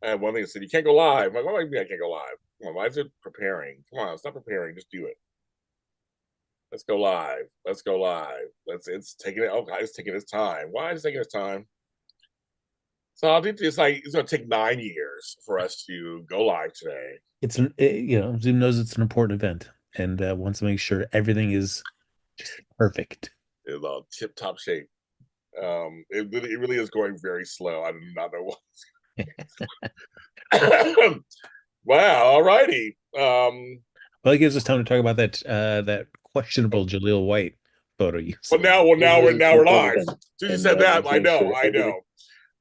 I had one thing that said, you can't go live. I'm like, what do you mean I can't go live? Come on, why is it preparing? Come on, stop preparing. Just do it. Let's go live. Let's go live. It's taking it. Oh, God, it's taking its time. Why is it taking its time? So I think it's going to take 9 years for us to go live today. Zoom knows it's an important event and wants to make sure everything is just perfect. It's all tip top shape. It really is going very slow. I do not know what. Wow. All righty. Well, it gives us time to talk about that questionable Jaleel White photo you Well, sent. now we're live. As soon as you said that, I know.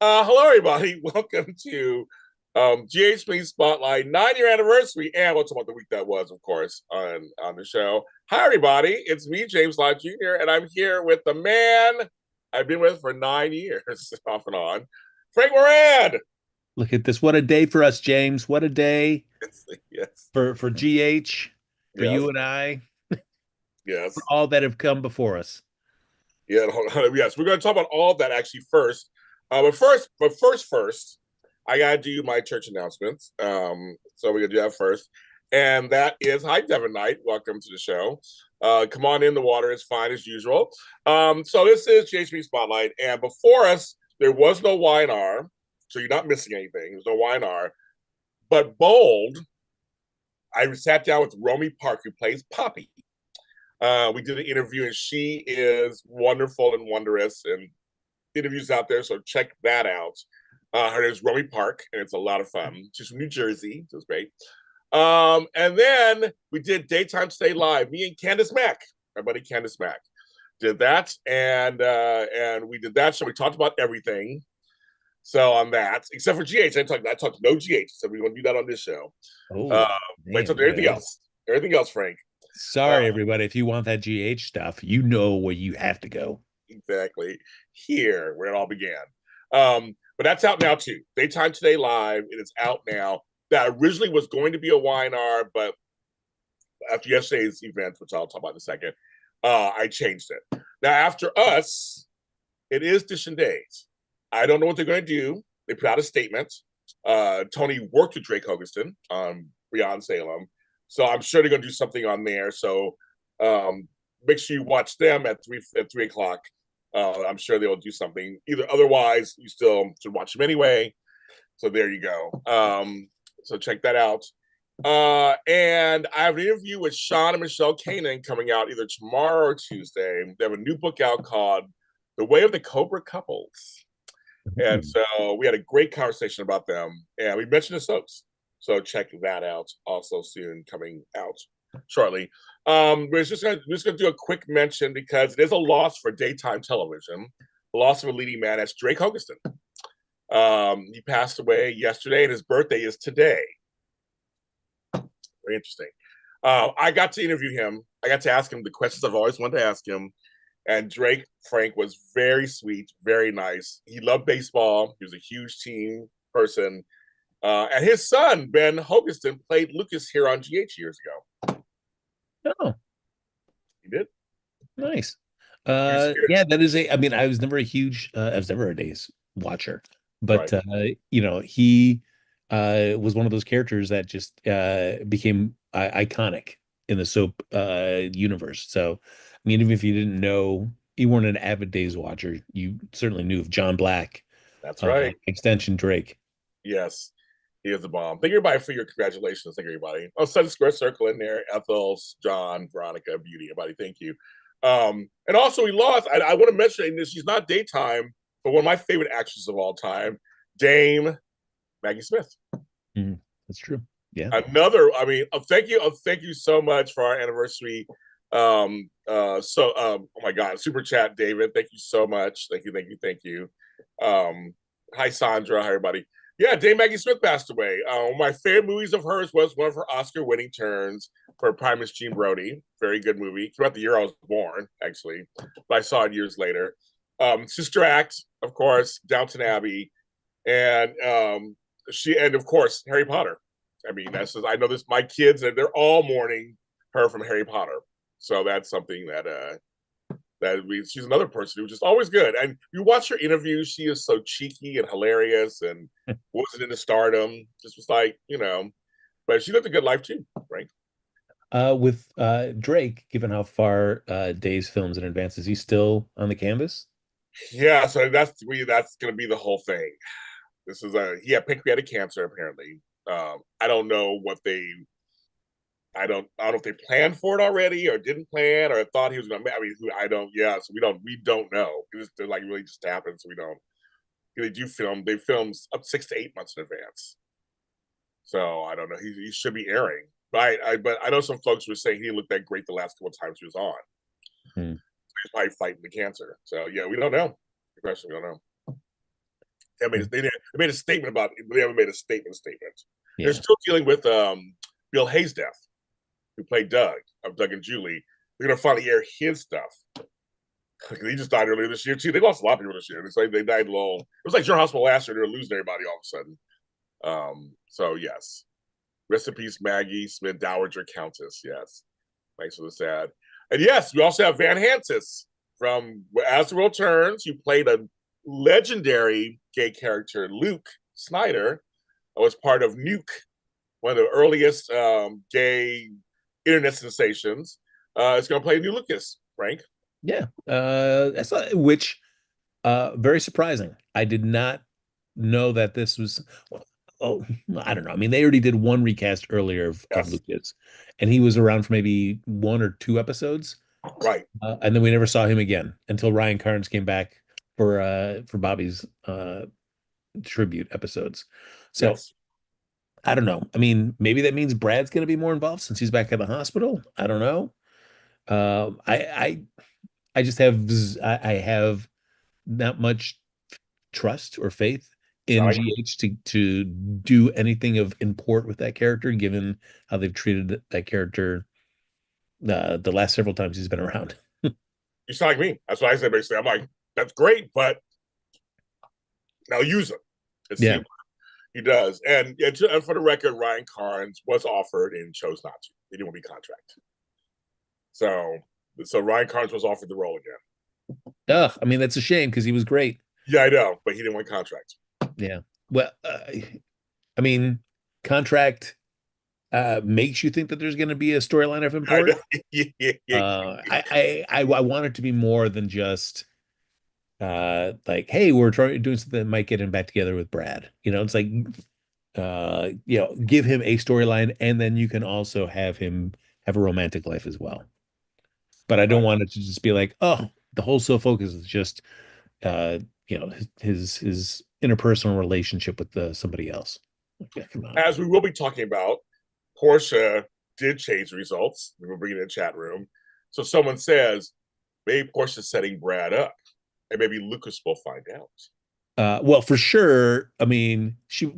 Hello, everybody. Welcome to GH Means Spotlight 9-year anniversary, and we'll talk about the week that was, of course, on the show. Hi, everybody. It's me, James Lott Jr., and I'm here with the man I've been with for 9 years, off and on, Frank Moran. Look at this. What a day for us, James. What a day Yes, for GH, for yes, you and I, for yes, all that have come before us. yeah, yes. We're going to talk about all of that actually first. But first, I gotta do my church announcements. So we're gonna do that first, and that is hi Devin Knight, welcome to the show. Come on in, the water is fine as usual. So this is JHB Spotlight, and before us there was no Y&R, so you're not missing anything. There's no Y&R, but bold. I sat down with Romy Park, who plays Poppy. We did an interview, and she is wonderful and wondrous, and interviews out there, so check that out. Her name is Romy Park, and it's a lot of fun. She's from New Jersey, so it's great. And then we did Daytime Stay Live. Me and Candace Mack, my buddy Candace Mack, did that, and we did that. So we talked about everything. So on that, except for GH, I talked to no GH, so we're gonna do that on this show. Uh, Oh, but I man. talked to everything else. Everything else, Frank. Uh, Sorry, everybody. If you want that GH stuff, you know where you have to go. exactly here where it all began. But that's out now too. Daytime Today Live. It is out now. That originally was going to be a Y&R, but after yesterday's event, which I'll talk about in a second, I changed it. Now after us, it is Dish and Days. I don't know what they're going to do. They put out a statement. Tony worked with Drake Hogeston on Beyond Salem, so I'm sure they're going to do something on there. So make sure you watch them at 3 o'clock. I'm sure they'll do something. Either otherwise, you still should watch them anyway. So there you go. So check that out. And I have an interview with Sean and Michelle Kanan coming out either tomorrow or Tuesday. They have a new book out called The Way of the Cobra Couples. And Ooh. so we had a great conversation about them. And we mentioned the soaps. So check that out also soon, coming out shortly. We're just gonna do a quick mention because it is a loss for daytime television, the loss of a leading man. That's Drake Hogeston. He passed away yesterday, and his birthday is today. Very interesting. I got to interview him. I got to ask him the questions I've always wanted to ask him. And Drake Frank was very sweet, very nice. He loved baseball. He was a huge team person. And his son, Ben Hogeston, played Lucas here on GH years ago. Oh, He did. nice. He was here. Yeah, that is I mean, I was never a Days watcher, but Right. he was one of those characters that just became iconic in the soap universe. So, I mean, even if you didn't know, you weren't an avid Days watcher, you certainly knew of John Black, That's right. extension Drake. Yes. He is the bomb. Thank you, everybody, for your congratulations. Thank you, everybody. Oh, Sun Square Circle in there. Ethel, John, Veronica, Beauty, everybody. Thank you. And also, we lost. I want to mention this. She's not daytime, but one of my favorite actresses of all time, Dame Maggie Smith. Mm, that's true. Yeah. Another. I mean, thank you so much for our anniversary. Oh my God, super chat, David. Thank you so much. Thank you. Hi, Sandra. Hi, everybody. Yeah, Dame Maggie Smith passed away. One of my favorite movies of hers was one of her Oscar-winning turns for Primus Gene Brody. Very good movie. Throughout the year I was born, actually, but I saw it years later. Sister Act, of course, Downton Abbey, and and of course Harry Potter. I mean, that's just, I know this. My kids, they're all mourning her from Harry Potter, so that's something that She's another person who's just always good. And you watch her interviews, she is so cheeky and hilarious and wasn't into stardom. Just was like, but she lived a good life too, right? With Drake, given how far Days films in advance, is he still on the canvas? Yeah, so that's gonna be the whole thing. This is he had pancreatic cancer apparently. I don't know what they I don't know if they planned for it already or didn't plan or thought he was gonna. I mean, I don't. Yeah, so we don't know. They're like really just happened, so we don't. They do film. They film up 6 to 8 months in advance. So I don't know. He should be airing. But I know some folks were saying he looked that great the last couple of times he was on. Hmm. He's probably fighting the cancer. So yeah, we don't know. The question, we don't know. They made a statement about it, but they haven't made a statement. They're Yeah. still dealing with Bill Hayes' death, who played Doug and Julie. They're gonna finally air his stuff. He just died earlier this year too. They lost a lot of people this year. It's like they died low. It was like General Hospital last year. They were losing everybody all of a sudden. So yes, rest in peace, Maggie Smith, Dowager Countess. Yes, thanks for the sad. And yes, we also have Van Hansis from As the World Turns, who played a legendary gay character, Luke Snyder, was part of Nuke, one of the earliest gay internet sensations. It's going to play new Lucas, Frank. Yeah. Which very surprising. I did not know that this was well, oh, I don't know. I mean, they already did one recast earlier of Yes, Lucas, and he was around for maybe 1 or 2 episodes. right. And then we never saw him again until Ryan Carnes came back for Bobby's tribute episodes. So Yes. I don't know. I mean, maybe that means Brad's going to be more involved since he's back at the hospital. I don't know. I just have I have not much trust or faith It's not in like GH to do anything of import with that character, given how they've treated that character the last several times he's been around. it's not like me. That's what I said basically. I'm like, that's great, but now use him. It Yeah. seems he does. And for the record, Ryan Carnes was offered and chose not to. He didn't want to be contract. So Ryan Carnes was offered the role again. Ugh, I mean, that's a shame because he was great. Yeah, I know, but he didn't want contract. Yeah. Well, I mean, contract makes you think that there's going to be a storyline of I import. know. Yeah. I want it to be more than just like, hey, we're trying doing something that might get him back together with Brad. It's like give him a storyline and then you can also have him have a romantic life as well. But I don't want it to just be like, oh, the whole sole focus is just uh, his interpersonal relationship with somebody else. Yeah, come on. As we will be talking about, Portia did change the results. We will bring it in the chat room. So someone says, maybe Portia's setting Brad up, and maybe Lucas will find out. Well, for sure. I mean, she's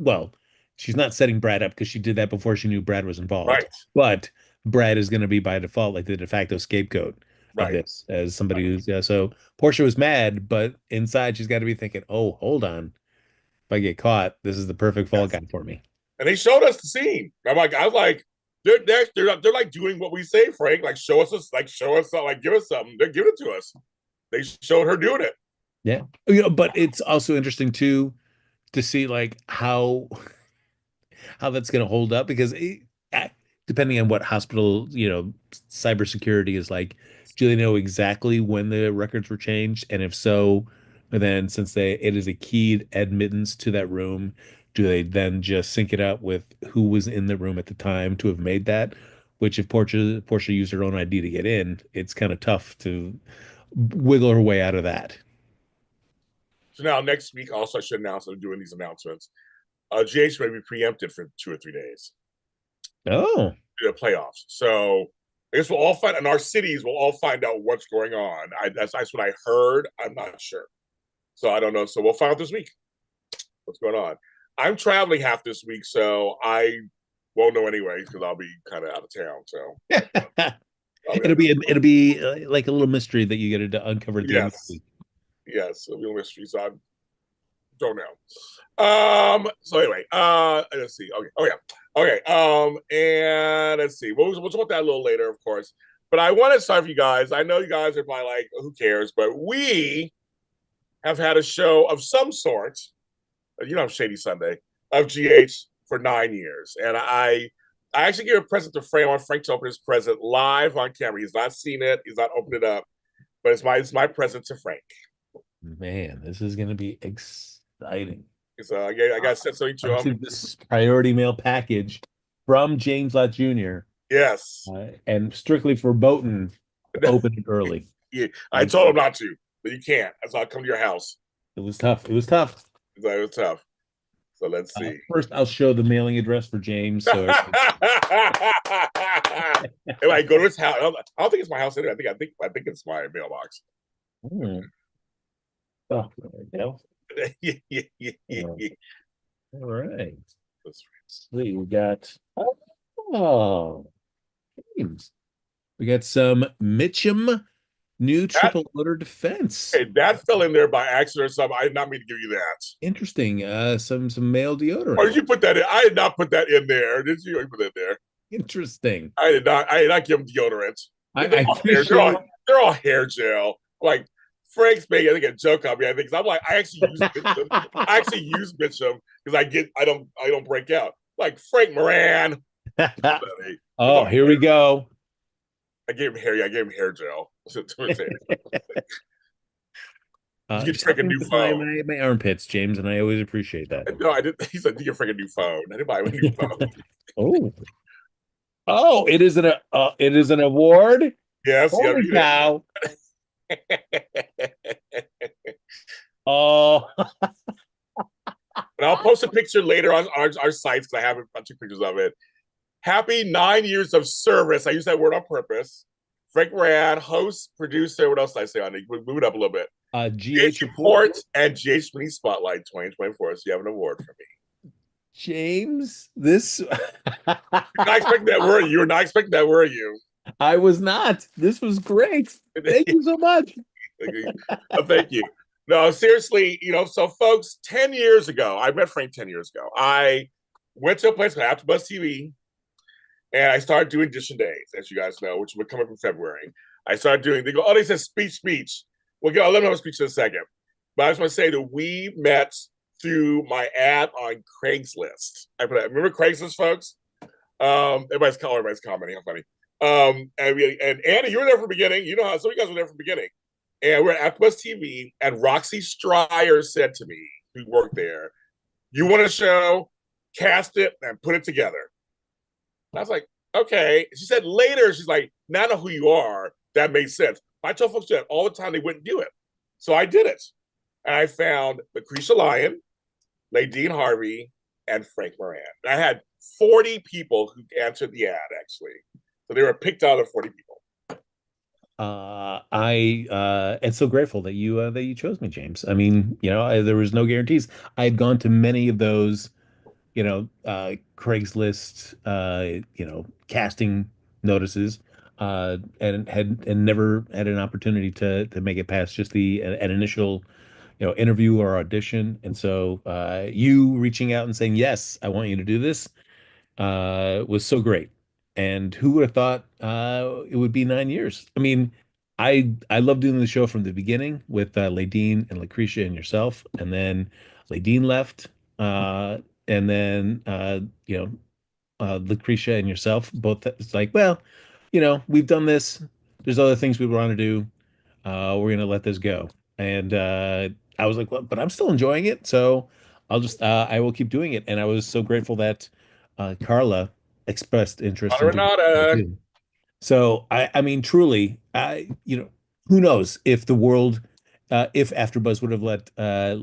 not setting Brad up because she did that before she knew Brad was involved. Right, But Brad is going to be by default like the de facto scapegoat of right. this as somebody Right. who's so Portia was mad, but inside she's got to be thinking, oh, hold on. If I get caught, this is the perfect fall Yes. guy for me. And they showed us the scene. I was like, they're like doing what we say, Frank. Like show us, like give us something. They're giving it to us. They showed her doing it. Yeah. But it's also interesting too to see like how that's going to hold up because depending on what hospital, cybersecurity is like, do they know exactly when the records were changed? And if so, then since it is a keyed admittance to that room, do they then just sync it up with who was in the room at the time to have made that? Which if Portia used her own ID to get in, it's kind of tough to wiggle her way out of that. So now next week, also I should announce I'm doing these announcements. GH may be preempted for 2 or 3 days. Oh, The playoffs. So I guess we'll all find in our cities. We'll all find out what's going on. That's what I heard. I'm not sure. So I don't know. So we'll find out this week what's going on. I'm traveling half this week, so I won't know anyway because I'll be kind of out of town. So it'll be like a little mystery that you get to uncover at the end of the yes, week. yes, a real mystery. So I don't know. So anyway, let's see. Okay. Oh yeah. Okay. And let's see. We'll talk about that a little later, of course. But I want to start with you guys. I know you guys are probably like, who cares? But we have had a show of some sort, Shady Sunday, of GH for 9 years. And I actually gave a present to Frank. I want Frank to open his present live on camera. He's not seen it, he's not opened it up, but it's my present to Frank. Man, this is going to be exciting. So I got to send something I to him. received this priority mail package from James Lott Jr. Yes. And strictly for Boughton to open it early. Yeah, I Like, told him not to, but you can't. That's why I'll come to your house. it was tough. It was tough. It was tough. So let's see. First, I'll show the mailing address for James. So if I go to his house, I don't think it's my house anyway. I think it's my mailbox. Hmm. Oh, there we go. All right. Let's see. We got James. We got some Mitchum new triple loader defense. Hey, that fell in there by accident or something. I did not mean to give you that. Interesting. Some male deodorant. Or did you put that in? I did not put that in there. Did you put that there? Interesting. I did not. I did not give them deodorant. I appreciate they're all hair gel. Like Frank's making, I think, a joke on me. I think I'm like, I actually use Mitchum. I actually use Mitchum because I don't break out. Like Frank Moran. Oh, here we go. I gave him hair gel. You get Frank a new phone. My armpits, James, and I always appreciate that. No, I didn't. He said, "You get Frank a new phone." I didn't buy him a new phone. Oh, it is an award. Yes, holy cow! Oh, but I'll post a picture later on our sites because I have a bunch of pictures of it. Happy 9 years of service. I use that word on purpose. Frank Moran, host, producer. What else did I say on it? Move it up a little bit. GH Report and GH Mini Spotlight 2024. So you have an award for me. James, this You're not expecting that, were you? You were not expecting that, were you? I was not. This was great. Thank you so much. Thank you. No, seriously, so folks, 10 years ago, I met Frank 10 years ago. I went to a place called AfterBuzz TV, and I started doing Edition Days, as you guys know, which would come up in February. I started doing, they said speech. Well, I'll let me have a speech in a second. But I just want to say that we met through my ad on Craigslist. Remember Craigslist, folks? Everybody's commenting. How funny. And Andy, you were there from the beginning. You know how some of you guys were there from the beginning. And we're at AfterBuzz TV, and Roxy Stryer said to me, who worked there, "You want a show? Cast it and put it together." And I was like, okay. She said later, she's like, "Now I know who you are. That makes sense." I told folks that all the time they wouldn't do it. So I did it. And I found Lucretia Lyon, Ladine Harvey, and Frank Moran. And I had 40 people who answered the ad, actually. So they were picked out of 40 people. I am so grateful that you chose me, James. I mean, there was no guarantees. I had gone to many of those, Craigslist, casting notices, and never had an opportunity to make it past just an initial, interview or audition. And so, you reaching out and saying, "Yes, I want you to do this," was so great. And who would have thought it would be 9 years? I mean, I love doing the show from the beginning with Ladine and Lucretia and yourself, and then Ladine left, and then Lucretia and yourself both. It's like, well, we've done this. There's other things we want to do. We're gonna let this go. And I was like, well, but I'm still enjoying it, so I will keep doing it. And I was so grateful that Carla expressed interest in doing it too. So I mean, truly, who knows if the world, if AfterBuzz would have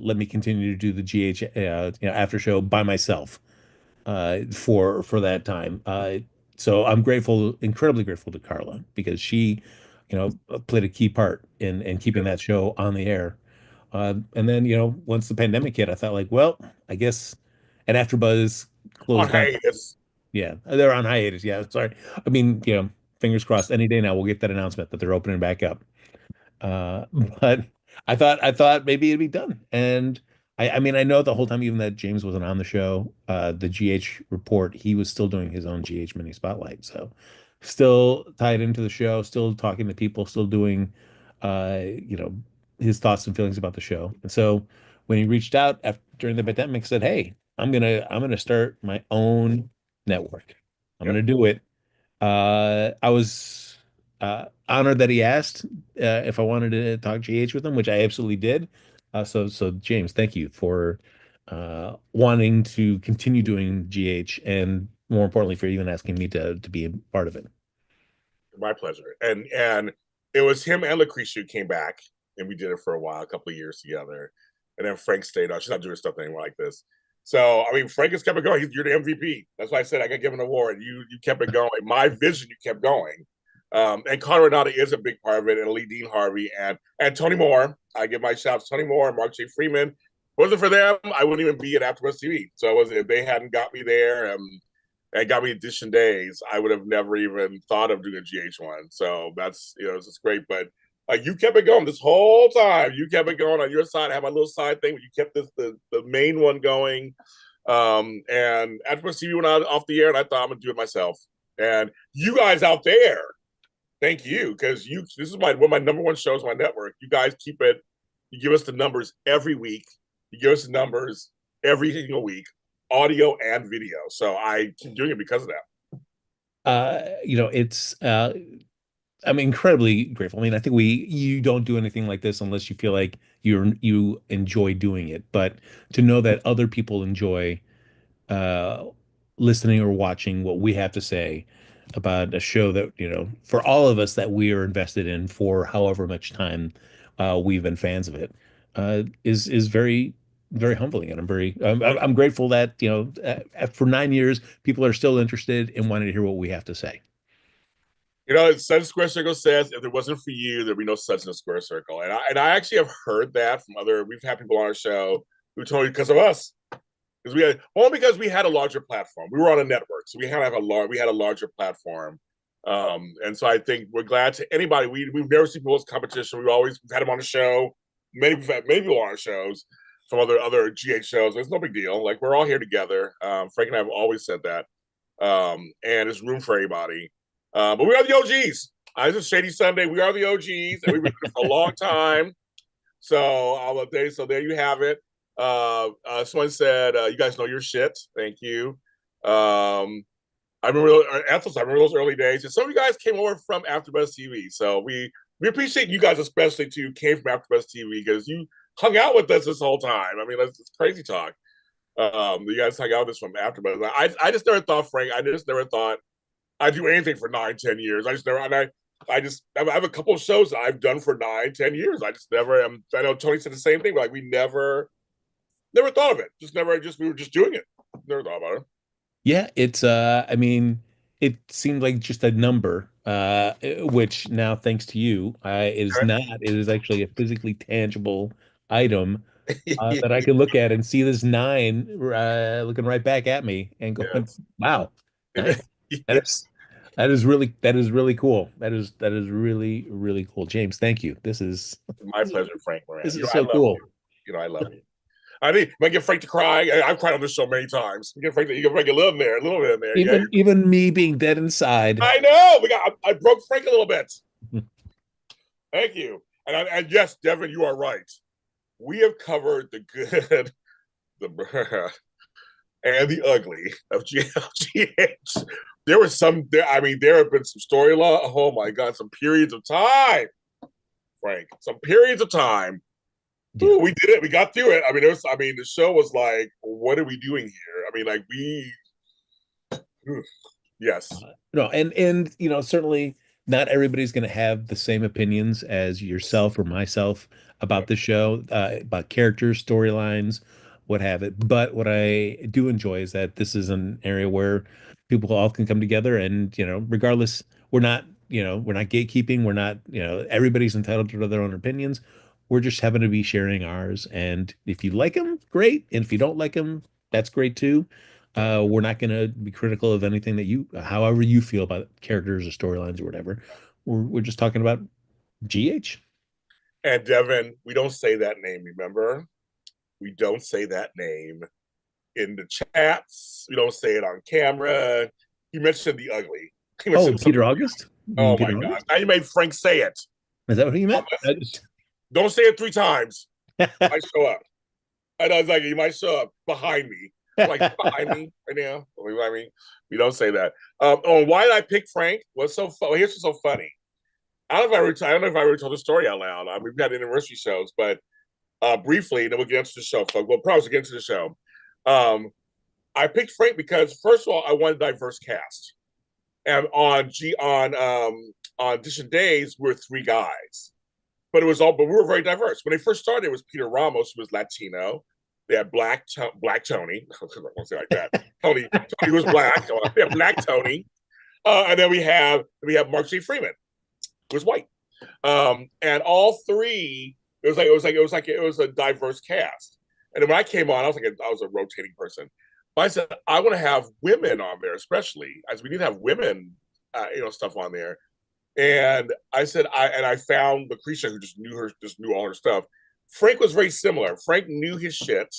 let me continue to do the GH, after show by myself, for that time. So I'm grateful, incredibly grateful to Carla because she, played a key part in keeping that show on the air. And then, once the pandemic hit, I thought like, well, I guess, and AfterBuzz closed down. Yeah, they're on hiatus. Yeah, sorry. I mean, fingers crossed. Any day now, we'll get that announcement that they're opening back up. Uh, but I thought maybe it'd be done. And I mean, I know the whole time, even that James wasn't on the show, the GH report, he was still doing his own GH mini spotlight. So still tied into the show, still talking to people, still doing, you know, his thoughts and feelings about the show. And so when he reached out after during the pandemic, said, "Hey, I'm gonna start my own network. I'm Yep. gonna do it." I was honored that he asked if I wanted to talk GH with him, which I absolutely did. So James, thank you for wanting to continue doing GH, and more importantly, for even asking me to be a part of it. My pleasure. And it was him and Lucretia who came back, and we did it for a while, a couple of years together. And then Frank stayed on. She's not doing stuff anymore like this. So I mean, Frank has kept it going. You're the MVP. That's why I said I got to give him an award. You kept it going. My vision, you kept going. And Conor Renata is a big part of it, and Lee Dean Harvey and Tony Moore. I give my shouts to Tony Moore and Mark J. Freeman. If it wasn't for them, I wouldn't even be at AfterBuzz TV. So it was if they hadn't got me there, and got me edition days, I would have never even thought of doing a GH1. So that's it's great. But like you kept it going this whole time. You kept it going on your side. I have my little side thing, but you kept the main one going. And after TV went out off the air, and I thought I'm gonna do it myself. And you guys out there, thank you because this is one of my number one shows on my network. You guys keep it. You give us the numbers every week. You give us the numbers every single week, audio and video. So I keep doing it because of that. It's I'm incredibly grateful. I mean, I think you don't do anything like this unless you feel like you enjoy doing it. But to know that other people enjoy uh, listening or watching what we have to say about a show that, for all of us that we are invested in for however much time we've been fans of it, is very, very humbling. And I'm grateful that, for 9 years, people are still interested and wanting to hear what we have to say. Sudden Square Circle says if it wasn't for you, there'd be no Sudden Square Circle. And I actually have heard that from we've had people on our show who told me because of us. Because we had a larger platform. We were on a network, so we had a larger platform. And so I think we're glad to anybody. We've never seen people's competition. We've had them on the show. We've had many people on our shows from other GH shows. It's no big deal. Like we're all here together. Frank and I have always said that. And there's room for everybody. But we are the OGs. It's a Shady Sunday. We are the OGs, and we've been here for a long time. So there you have it. Someone said, "You guys know your shit." Thank you. I remember Ethels. I remember those early days, and some of you guys came over from AfterBuzz TV. So we appreciate you guys especially too came from AfterBuzz TV because you hung out with us this whole time. I mean, it's crazy talk. You guys hung out with us from AfterBuzz. I just never thought, Frank. I just never thought I'd do anything for 9, 10 years. I just never. And I have a couple of shows that I've done for 9, 10 years. I just never am. I know Tony said the same thing. But like we never thought of it. We were just doing it. Never thought about it. Yeah, I mean, it seemed like just a number, which now, thanks to you, it is not. It is actually a physically tangible item yeah. that I can look at and see this nine looking right back at me and going, "Wow, that is that is really cool. That is really really cool." James, thank you. This is My pleasure, Frank Moran. this is I so love cool. you. I love you. I think I get Frank to cry. I've cried on this show many times. You get Frank a little a little bit in there. Yeah, Even me being dead inside. I know. I broke Frank a little bit. Thank you. And yes, Devin, you are right. We have covered the good, the and the ugly of GLGH. There was some. I mean, there have been some storyline. Oh my God, some periods of time, Frank. Some periods of time. Yeah. Ooh, we did it. We got through it. I mean, the show was like, what are we doing here? I mean, like yes. No, and certainly not everybody's going to have the same opinions as yourself or myself about the show, about characters, storylines, what have it. But what I do enjoy is that this is an area where people all can come together, and regardless, we're not gatekeeping. We're not, everybody's entitled to their own opinions. We're just having to be sharing ours, and if you like them, great, and if you don't like them, that's great too. We're not going to be critical of anything that however you feel about characters or storylines or whatever. We're just talking about GH. And Devin, we don't say that name, remember? We don't say that name in the chats. We don't say it on camera. You mentioned the ugly. He must Oh, say something. Peter August? You mean Oh my Peter God! August? Now you made Frank say it. Is that what you meant? I just... Don't say it 3 times. I show up. And I was like, you might show up behind me. I'm like, behind me right now. I mean, we don't say that. Oh, why did I pick Frank? What's so fun? Here's what's so funny. I don't know if I ever told the story out loud. We've got anniversary shows, but briefly, then we'll get into the show, folks. We'll probably get into the show. Um, I picked Frank because first of all, I wanted a diverse cast, and on audition days, we're 3 guys, but it was all. But we were very diverse. When they first started, it was Peter Ramos, who was Latino. They had Black Tony. I won't say like that. Tony was black. They had Black Tony, and then we have Mark J. Freeman, who was white. And all three, it was a diverse cast. And then when I came on, I was a rotating person. But I said I want to have women on there, especially as we need to have women, stuff on there. And I found Lucretia, who just knew all her stuff. Frank was very similar. Frank knew his shit,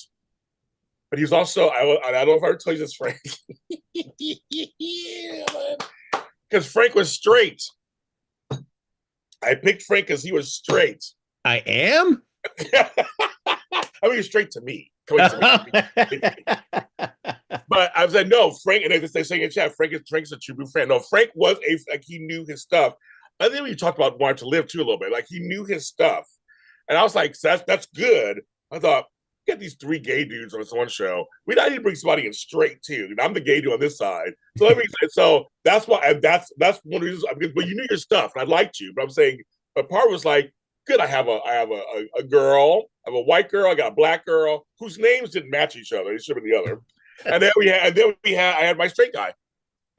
but he was also I don't know if I ever told you this, Frank, because Frank was straight. I picked Frank because he was straight. I am? I mean, straight to me. But I was like, no, Frank, and they say in chat, Frank's a true fan. No, Frank was he knew his stuff. I think we talked about wanting to live too a little bit. Like he knew his stuff. And I was like, so that's good. I thought, get these 3 gay dudes on this one show. We need to bring somebody in straight too. And I'm the gay dude on this side. So that's why, and that's one of the reasons. But you knew your stuff, and I liked you. But I'm saying, but part was like, good. I have a girl. I have a white girl. I got a black girl whose names didn't match each other. They should have been the other. And I had my straight guy.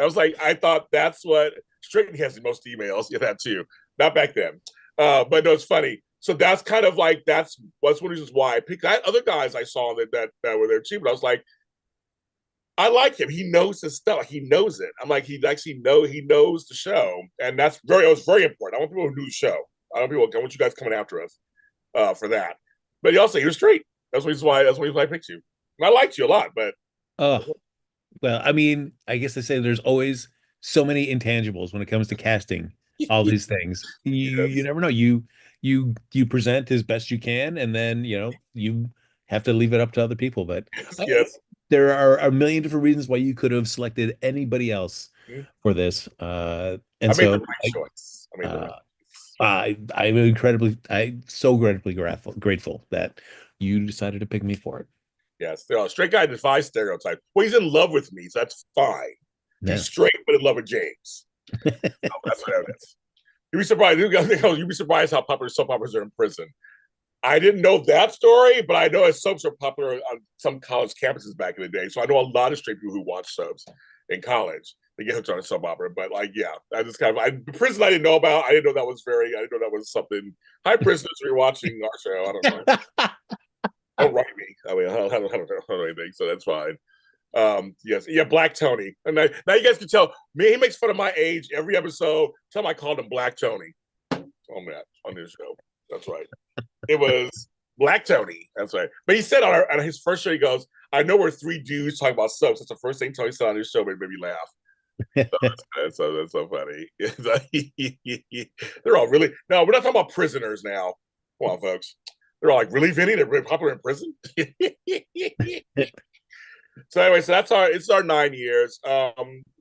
I was like, I thought that's what straight has the most emails. Yeah, that too. Not back then. But no, it's funny. So that's kind of like that's one of the reasons why I picked. I had other guys I saw that were there too, but I was like, I like him. He knows his stuff. He knows it. I'm like, he knows the show, and it was very important. I want people who knew the show. I want you guys coming after us for that. But he was straight. That's why I picked you. And I liked you a lot, but Oh, well, I mean, I guess they say there's always so many intangibles when it comes to casting all these things. You yes, never know. You present as best you can, and then you have to leave it up to other people. But yes, uh, yes. there are a million different reasons why you could have selected anybody else Mm-hmm. for this. And I made so the right choice. I made the right uh, choice. I'm so incredibly grateful that you decided to pick me for it. Yes, straight guy defies stereotype. Well, he's in love with me, so that's fine. He's Yeah. straight but in love with James. Oh, that's what that is. You'd be surprised. You'd be surprised how popular soap operas are in prison. I didn't know that story, but I know soaps are popular on some college campuses back in the day. So I know a lot of straight people who watch soaps in college. They get hooked on a soap opera, but like, yeah, I just prison. I didn't know about. I didn't know that was something. Hi, prisoners, you're watching our show. I don't know. Don't write me. I mean, I don't know anything, so that's fine. Yes, yeah, Black Tony. And now you guys can tell me. He makes fun of my age every episode. Tell him I called him Black Tony on this show. That's right. It was Black Tony. That's right. But he said on his first show, he goes, "I know we're 3 dudes talking about subs." That's the first thing Tony said on his show, but it made me laugh. That's so funny. They're all really no. We're not talking about prisoners now. Come on, folks. They're all like, really, Vinny? They're really popular in prison. So anyway, it's our 9 years.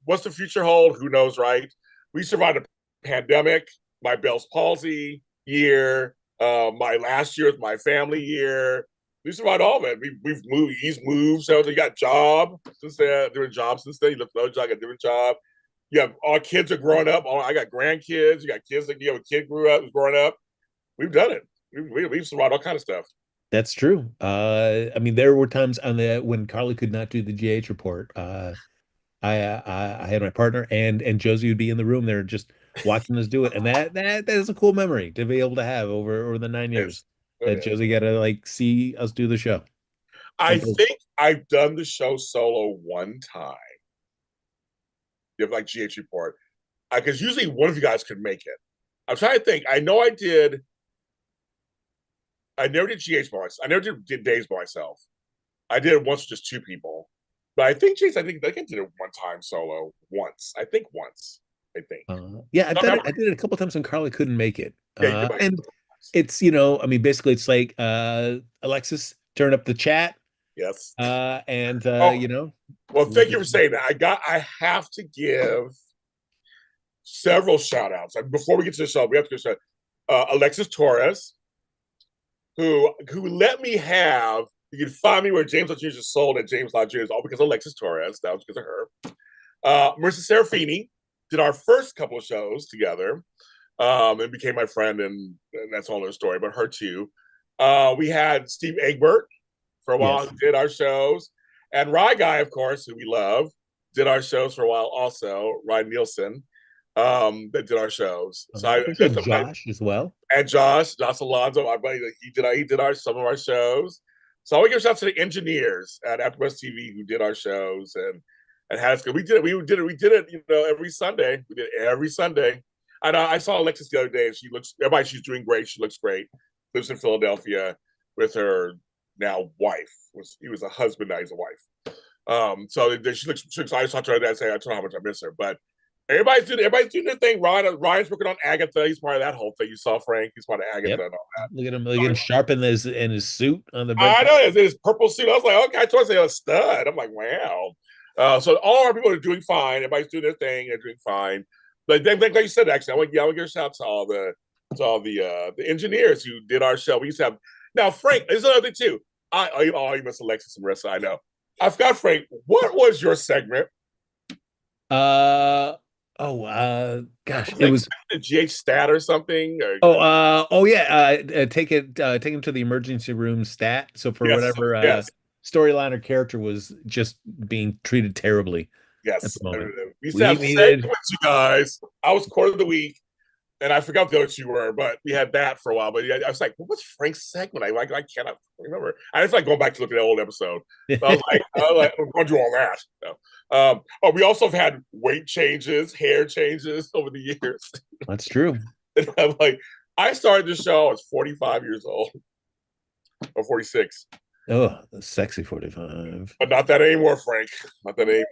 What's the future hold? Who knows, right? We survived a pandemic, my Bell's palsy year, my last year with my family year. We survived all of it. We've moved. He's moved. So he got a job since then, different job since then. He left another job, got a different job. Yeah, our kids are growing up. I got grandkids. You got kids that you have a kid grew up, who's growing up. We've done it. We've survived all kind of stuff. That's true. I mean, there were times on the when Carly could not do the GH report. I had my partner and Josie would be in the room there just watching us do it, and that is a cool memory to be able to have over the 9 years It that is. Josie got to like see us do the show. I And so, think I've done the show solo one time. You have like GH report. Because usually one of you guys could make it. I'm trying to think. I know I did. I never did GH by myself. I never did days by myself. I did it once with just 2 people. But I think GH, I think I did it one time solo once. I think once. I think. Yeah, I've I done it. remember. I did it a couple times when Carly couldn't make it. Yeah, you did my. And it's, I mean, basically it's like Alexis, turn up the chat. Yes. And Oh, well, we'll thank you get for saying that. I have to give several shout outs. Before we get to the show, we have to shout Alexis Torres, who let me have. You can find me where James Lott Jr. is sold at James Lott Jr. all because of Alexis Torres. That was because of her. Marissa Serafini did our first couple of shows together, and became my friend, and that's all her story. But her too. We had Steve Egbert for a while yes. who did our shows, and Rye Guy, of course, who we love, did our shows for a while. Also, Ryan Nielsen, that did our shows. So I think so Josh as well. and Josh Alonso, my buddy, he did some of our shows. So I want to give a shout out to the engineers at AfterBuzz TV who did our shows and had us good. We did it, every Sunday. We did it every Sunday. I saw Alexis the other day, and she's doing great. She looks great. Lives in Philadelphia with her now wife. He was a husband, now he's a wife. So she looks. I just talked to her that say I told her how much I miss her, but everybody's doing their thing. Ryan's working on Agatha. He's part of that whole thing. You saw Frank. He's part of Agatha Yep. and all that. Look at him sharp in his suit on the red I carpet. know his purple suit. I was like, okay, I told you a stud. I'm like, wow. So all our people are doing fine. Everybody's doing their thing. They're doing fine. Like you said, actually, I want to give a shout out to all the engineers who did our show. We used to have now Frank. There's another thing too. You miss Alexis and Marissa. I know. I forgot, Frank. What was your segment? Uh gosh, it Like was the GH stat or something? Or, oh yeah, take him to the emergency room stat. So for yes, whatever yes, storyline or character was just being treated terribly at yes. the moment. We used to We have needed segments, you guys. I was quarter of the week, and I forgot the other two were, but we had that for a while. But yeah, I was like, what was Frank's segment? I cannot remember. I just like going back to look at that old episode. So I'm going to do all that. We also have had weight changes, hair changes over the years. That's true. And I'm like, I started this show. I was 45 years old or 46, Oh, the sexy 45. but not that anymore, Frank. Not that anymore.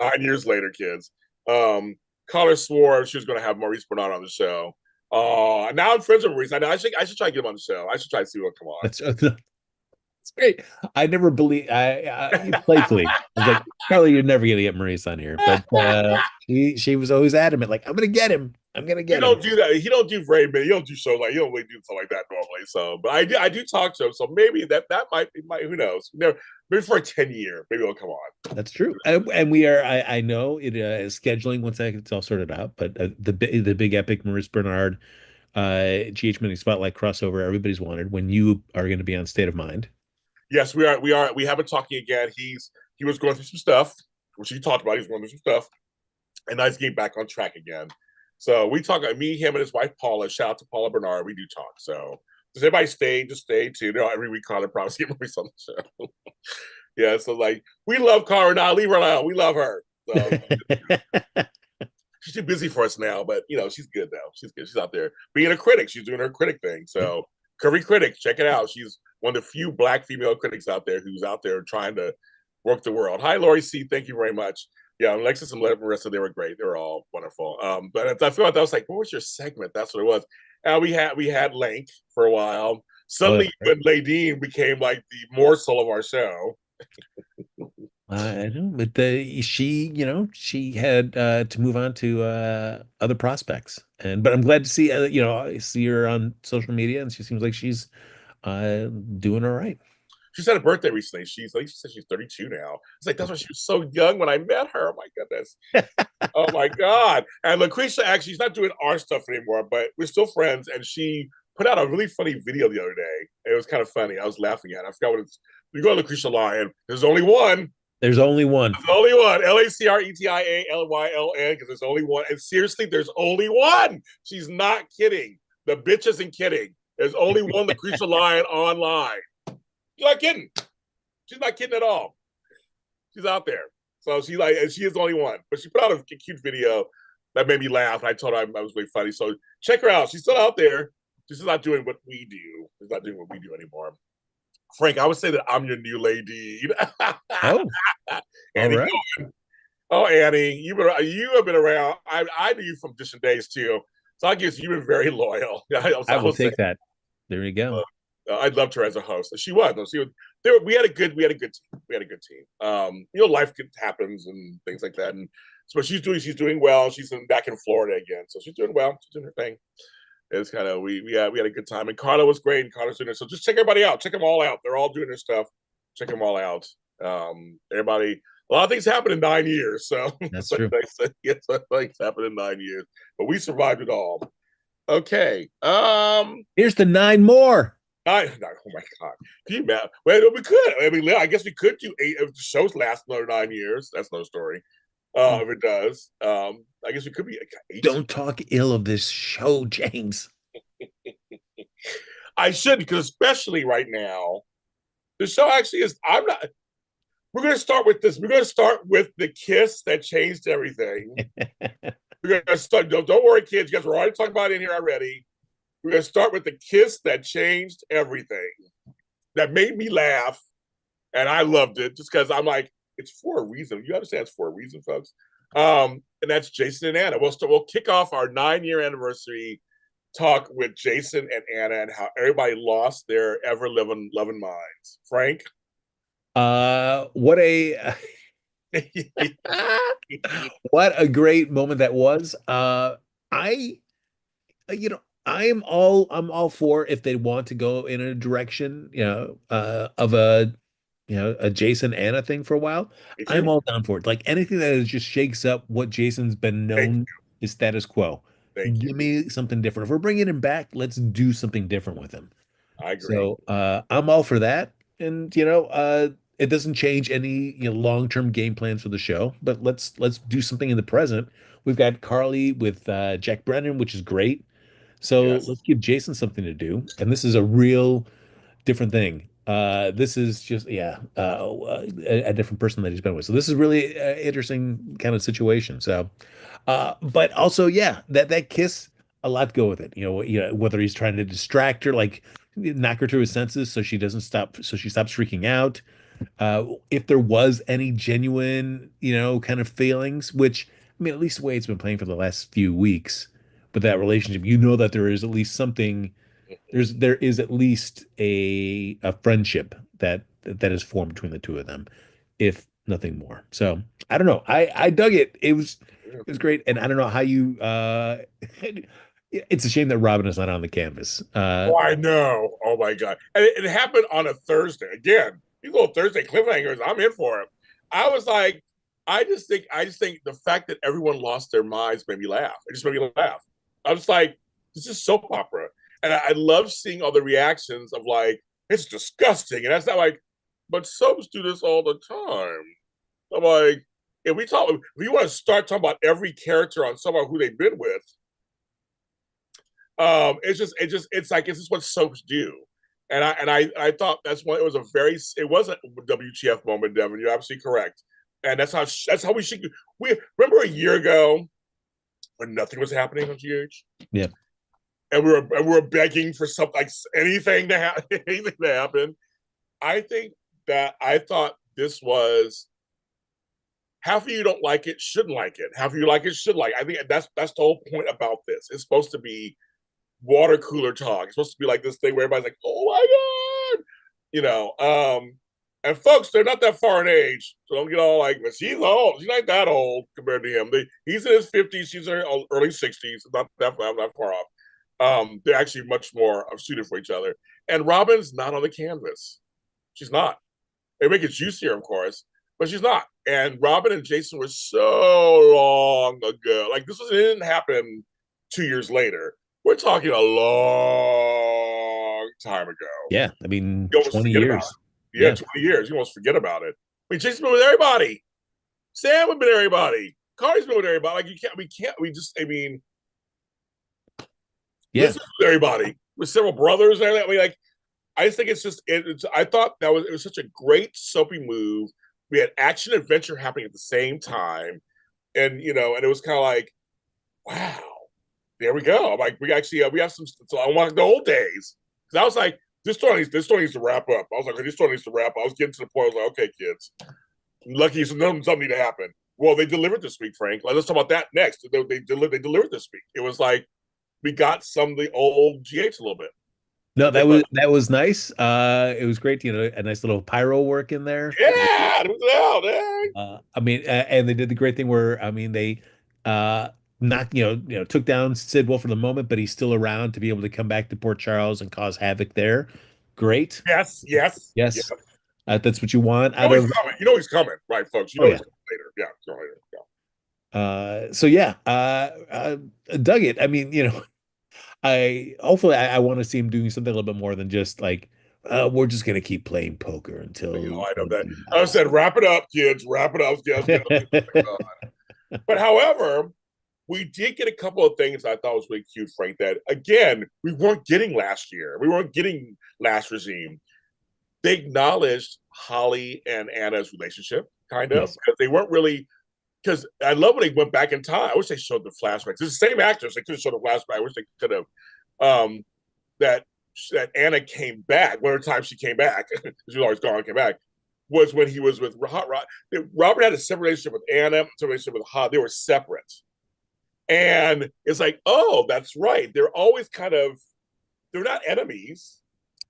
9 years later, kids. Connor swore she was going to have Maurice Bernard on the show. Now I'm friends with Maurice. I know I should try to get him on the show. I should try to see what come on. That's great. I never believe I playfully. I was like, Carly, you're never gonna get Maurice on here. But she was always adamant, like, I'm gonna get him. I'm gonna He get him. don't do that. He don't do very many. He don't do show like he don't really do stuff like that normally. So, but I do talk to him. So maybe that might be who knows? Maybe for a 10 year, maybe he'll come on. That's true. And we are. I know it is scheduling once it's all sorted out. But the big epic Maurice Bernard, GH Mini Spotlight crossover. Everybody's wanted when you are going to be on State of Mind. Yes, we are. We have been talking again. He was going through some stuff, which he talked about. He's going through some stuff, and now he's getting back on track again. So we talk. Me, him, and his wife Paula. Shout out to Paula Bernard. We do talk. So does everybody stay? Just stay tuned. Every week, Connor promise to get Maurice on the show. Yeah. So like, we love Connor now. Leave her alone. We love her. So she's too busy for us now, but she's good now. She's good. She's out there being a critic. She's doing her critic thing. So Curvy Critic, check it out. She's one of the few Black female critics out there who's out there trying to work the world. Hi, Lori C. Thank you very much. Yeah, Alexis and Marissa, they were great. They were all wonderful. But I feel like I was like, what was your segment? That's what it was. And we had Lank for a while. Suddenly, Ladine became like the morsel of our show. I know, but she had to move on to other prospects, but I'm glad to see I see her on social media, and she seems like she's doing all right. She's had a birthday recently. She said she's 32 now. It's like that's why she was so young when I met her. Oh my goodness. Oh my God. And Lucretia actually, she's not doing our stuff anymore, but we're still friends. And she put out a really funny video the other day. It was kind of funny. I was laughing at it. I forgot what it's. You go to Lucretia Lyon. There's only one. There's only one. There's only one. LACRETIALYLN, because there's only one. And seriously, there's only one. She's not kidding. The bitch isn't kidding. There's only one Lucretia Lyon online. She's not kidding. She's not kidding at all. She's out there. So and she is the only one. But she put out a cute video that made me laugh. And I told her I was really funny. So check her out. She's still out there. She's not doing what we do. She's not doing what we do anymore. Frank, I would say that I'm your new lady. Oh, all right. Oh, Annie, you have been around. I knew you from distant days too, so I guess you've been very loyal. I I will was saying, take that. There you go. I loved her as a host. She was. No, she was. We had a good team. We had a good team. Life happens and things like that, and so she's doing well. She's back in Florida again, so she's doing well. She's doing her thing. It's kind of we had a good time, and Carla was great, and Carla's doing it. So just check everybody out. Check them all out. They're all doing their stuff. Check them all out. Everybody, a lot of things happen in 9 years. So That's true. yes, things happen in 9 years, but we survived it all. Okay. Here's the nine more. Oh my God. Can you imagine? Well, we could. I mean, I guess we could do 8 if the shows last another 9 years. That's no story. If it does, I guess we could be like 18. Don't talk ill of this show, James. I should, because especially right now, the show actually is. I'm not. We're going to start with this. We're going to start with the kiss that changed everything. We're going to start. Don't worry, kids. You guys were already talking about it in here already. We're going to start with the kiss that changed everything. That made me laugh, and I loved it just because I'm like, it's for a reason. You understand it's for a reason, folks. And that's Jason and Anna. We'll kick off our 9-year anniversary talk with Jason and Anna and how everybody lost their ever living loving minds. Frank, What a what a great moment that was. I I'm all for if they want to go in a direction, of a Jason Anna thing for a while. me I'm too. all down for it. Like anything that just shakes up what Jason's been Thank known is status quo. Thank you. Give me something different. If we're bringing him back, let's do something different with him. I agree. So I'm all for that. And it doesn't change any long-term game plans for the show, but let's do something in the present. We've got Carly with Jack Brennan, which is great. So Yes. let's give Jason something to do. And this is a real different thing. This is just a different person that he's been with. So this is really interesting kind of situation. So, but also that kiss, a lot to go with it. Whether he's trying to distract her, like knock her to her senses, so she doesn't stop, so she stops freaking out. If there was any genuine, kind of feelings, which I mean, at least the way it's been playing for the last few weeks, but that relationship, that there is at least something there is at least a friendship that is formed between the two of them, if nothing more. So I don't know. I dug it. It was great, and I don't know how you. It's a shame that Robin is not on the canvas. Oh, I know. Oh my God. And it happened on a Thursday. Again, these little Thursday cliffhangers, I'm in for it. I was like, I just think the fact that everyone lost their minds made me laugh. It just made me laugh. I was like, this is soap opera. And I love seeing all the reactions of like, it's disgusting. And that's not like, but soaps do this all the time. I'm like, if you want to start talking about every character on someone who they've been with, it's like it's just what soaps do. And I thought it was it was a WTF moment, Devin. You're absolutely correct. And that's how we should. We remember a year ago when nothing was happening on GH, Yeah. and we were begging for something like anything to happen. Anything to happen. I thought this was half of you don't like it, shouldn't like it. Half of you like it, should like it. I think that's the whole point about this. It's supposed to be water cooler talk. It's supposed to be like this thing where everybody's like, "Oh my God," you know. And folks, they're not that far in age, so don't get all like, "But she's old. She's not that old compared to him." He's in his 50s. She's in her early 60s. Not far off. They're actually much more suited for each other. And Robin's not on the canvas. She's not. They make it juicier, of course, but she's not. And Robin and Jason were so long ago. Like it didn't happen 2 years later. We're talking a long time ago. Yeah. I mean, You almost 20 forget about years. it. Yeah, Yeah. 20 years. You almost forget about it. I mean, Jason's been with everybody. Sam has been with everybody. Carly's been with everybody. Like we just, I mean, Yeah. Liz was with everybody with several brothers and everything. I mean, like, I just think I thought it was such a great soapy move. We had action adventure happening at the same time. And, and it was kind of like, wow, there we go. I'm like, we have some. So I want the old days because I was like, this story needs to wrap up. I was like, this story needs to wrap up. I was getting to the point. I was like, okay, kids, lucky something need to happen. Well, they delivered this week, Frank. Let's talk about that next. They delivered this week. It was like we got some of the old GH a little bit. No, It was, that was nice. It was great, a nice little pyro work in there. yeah, it was out. Yeah. I mean, and they did the great thing where, I mean, they uh not, took down Sidwell for the moment, but he's still around to be able to come back to Port Charles and cause havoc there. Great. Yes, yes, yes. Yes. That's what you want You out know he's of. coming. You know he's coming, right, folks? You Oh know he's yeah. coming later. Yeah, he's coming later. Yeah. So yeah, dug it. I mean, I hopefully I want to see him doing something a little bit more than just like we're just gonna keep playing poker until I know that. he I dies. said, wrap it up, kids. Wrap it up. Yes, get up. But however, we did get a couple of things I thought was really cute, Frank, that again, we weren't getting last year. We weren't getting last regime. They acknowledged Holly and Anna's relationship, kind of, Yes. because they weren't really. Because I love when they went back in time. I wish they showed the flashbacks. It's the same actors. They could have showed a flashback. I wish they could have. Um, that that Anna came back. One of the times she came back, she was always gone, came back, was when he was with Hot Rod. Robert had a separate relationship with Anna, separate relationship with Hot. They were separate. And it's like, oh, that's right. They're always kind of, they're not enemies.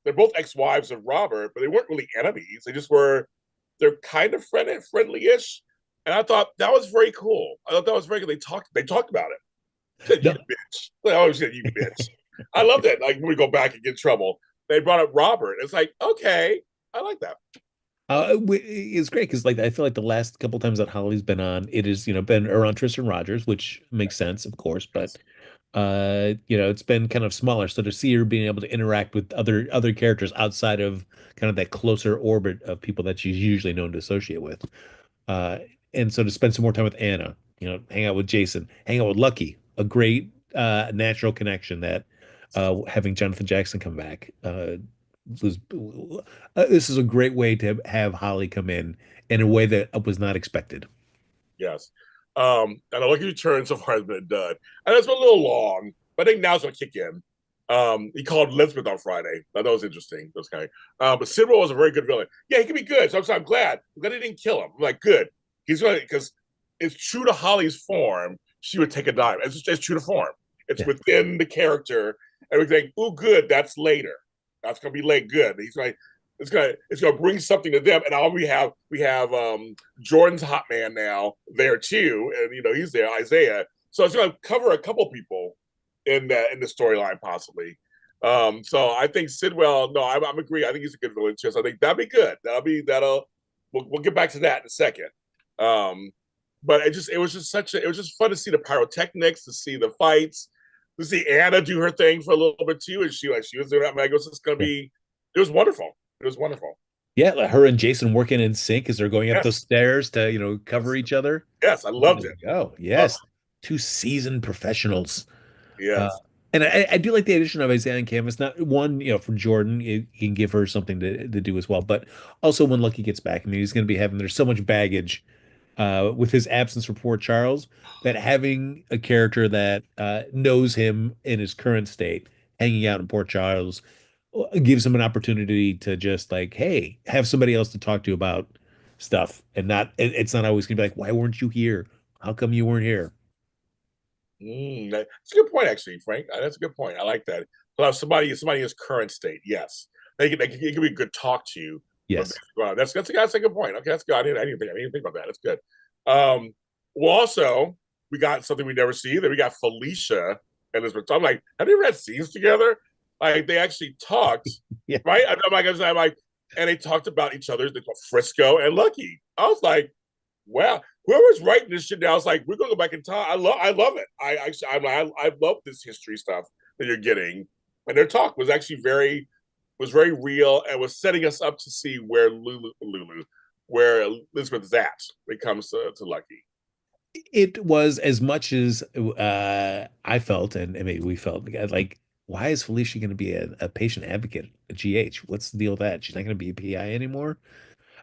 They're both ex-wives of Robert, but they weren't really enemies. They just were, they're kind of friendly-ish. And I thought that was very cool. I thought that was very good. They talked about it. Said, you No, bitch. They always said, you bitch. I love that. Like when we go back and get in trouble, they brought up Robert. It's like, okay, I like that. it's great because like I feel like the last couple times that Holly's been on, it has been around Tristan Rogers, which makes sense, of course, but Yes. it's been kind of smaller. So to see her being able to interact with other characters outside of kind of that closer orbit of people that she's usually known to associate with, uh, and so to spend some more time with Anna, hang out with Jason, hang out with Lucky, a great natural connection that having Jonathan Jackson come back was this is a great way to have Holly come in a way that was not expected. Yes. And I like your turn so far has been done. And it's been a little long, but I think now's gonna kick in. He called Elizabeth on Friday. That was interesting. Those guy. But Sidwell was a very good villain. Yeah, he can be good. So I'm glad. I'm glad he didn't kill him. I'm like, good. He's gonna because it's true to Holly's form. She would take a dive. It's true to form. It's Yeah. within the character, and we think, oh, good. That's later. That's gonna be late. Good. He's like, it's gonna bring something to them. And all we have Jordan's hot man now there too, and he's there, Isaiah. So it's gonna cover a couple people in the storyline possibly. So I think Sidwell. No, I'm agree. I think he's a good villain too. So I think that'd be good. That'll. We'll get back to that in a second. Um, but it was just fun to see the pyrotechnics, to see the fights, to see Anna do her thing for a little bit too, and she was doing that. I guess it's gonna Yeah. be. It was wonderful. It was wonderful. Yeah, like her and Jason working in sync as they're going up those Yes, stairs to, cover yes, each other. yes. I Way loved to it. go. Oh, Yes. Two seasoned professionals. Uh, yes, and I do like the addition of Isaiah and Canvas. Not one, for Jordan, it can give her something to do as well. But also when Lucky gets back, I mean, he's going to be having, there's so much baggage with his absence from Port Charles that having a character that knows him in his current state, hanging out in Port Charles, gives him an opportunity to just like, hey, have somebody else to talk to about stuff, and it's not always gonna be like, why weren't you here? How come you weren't here? that's a good point, actually, Frank. That's a good point. I like that. Well, somebody in his current state. Yes, it can be a good talk to you. But Yes. wow, that's a good point. Okay, that's good. I didn't think about that. That's good. Um, well, also we got something we never see. That we got Felicia and Elizabeth. I'm like, have you ever had scenes together? Like they actually talked, Yeah. right? I'm like, and they talked about each other, like Frisco and Lucky. I was like, wow, whoever's writing this shit down, I was like, we're gonna go back in time. I love it. I love this history stuff that you're getting, and their talk was very real and was setting us up to see where Elizabeth is at when it comes to Lucky. It was as much as I felt, and maybe we felt like, why is Felicia going to be a patient advocate, a GH? What's the deal with that? She's not going to be a PI anymore.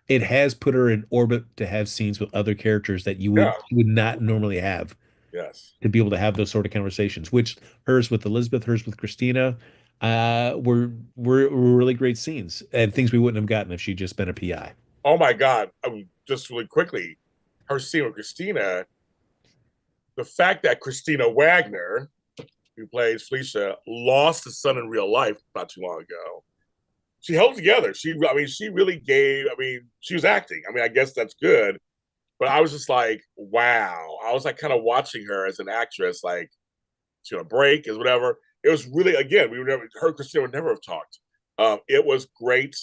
It has put her in orbit to have scenes with other characters that Yeah, you would not normally have, yes. to be able to have those sort of conversations, which hers with Elizabeth, hers with Christina, were really great scenes and things we wouldn't have gotten if she'd just been a PI. Oh my God. I mean, just really quickly. her scene with Christina, the fact that Christina Wagner, who plays Felicia, lost a son in real life not too long ago. She held together. She really gave. I mean, she was acting. I mean, I guess that's good. But I was just like, wow. I was like kind of watching her as an actress, like she on a break, is whatever. It was really, again, we would never, her Christina would never have talked. It was great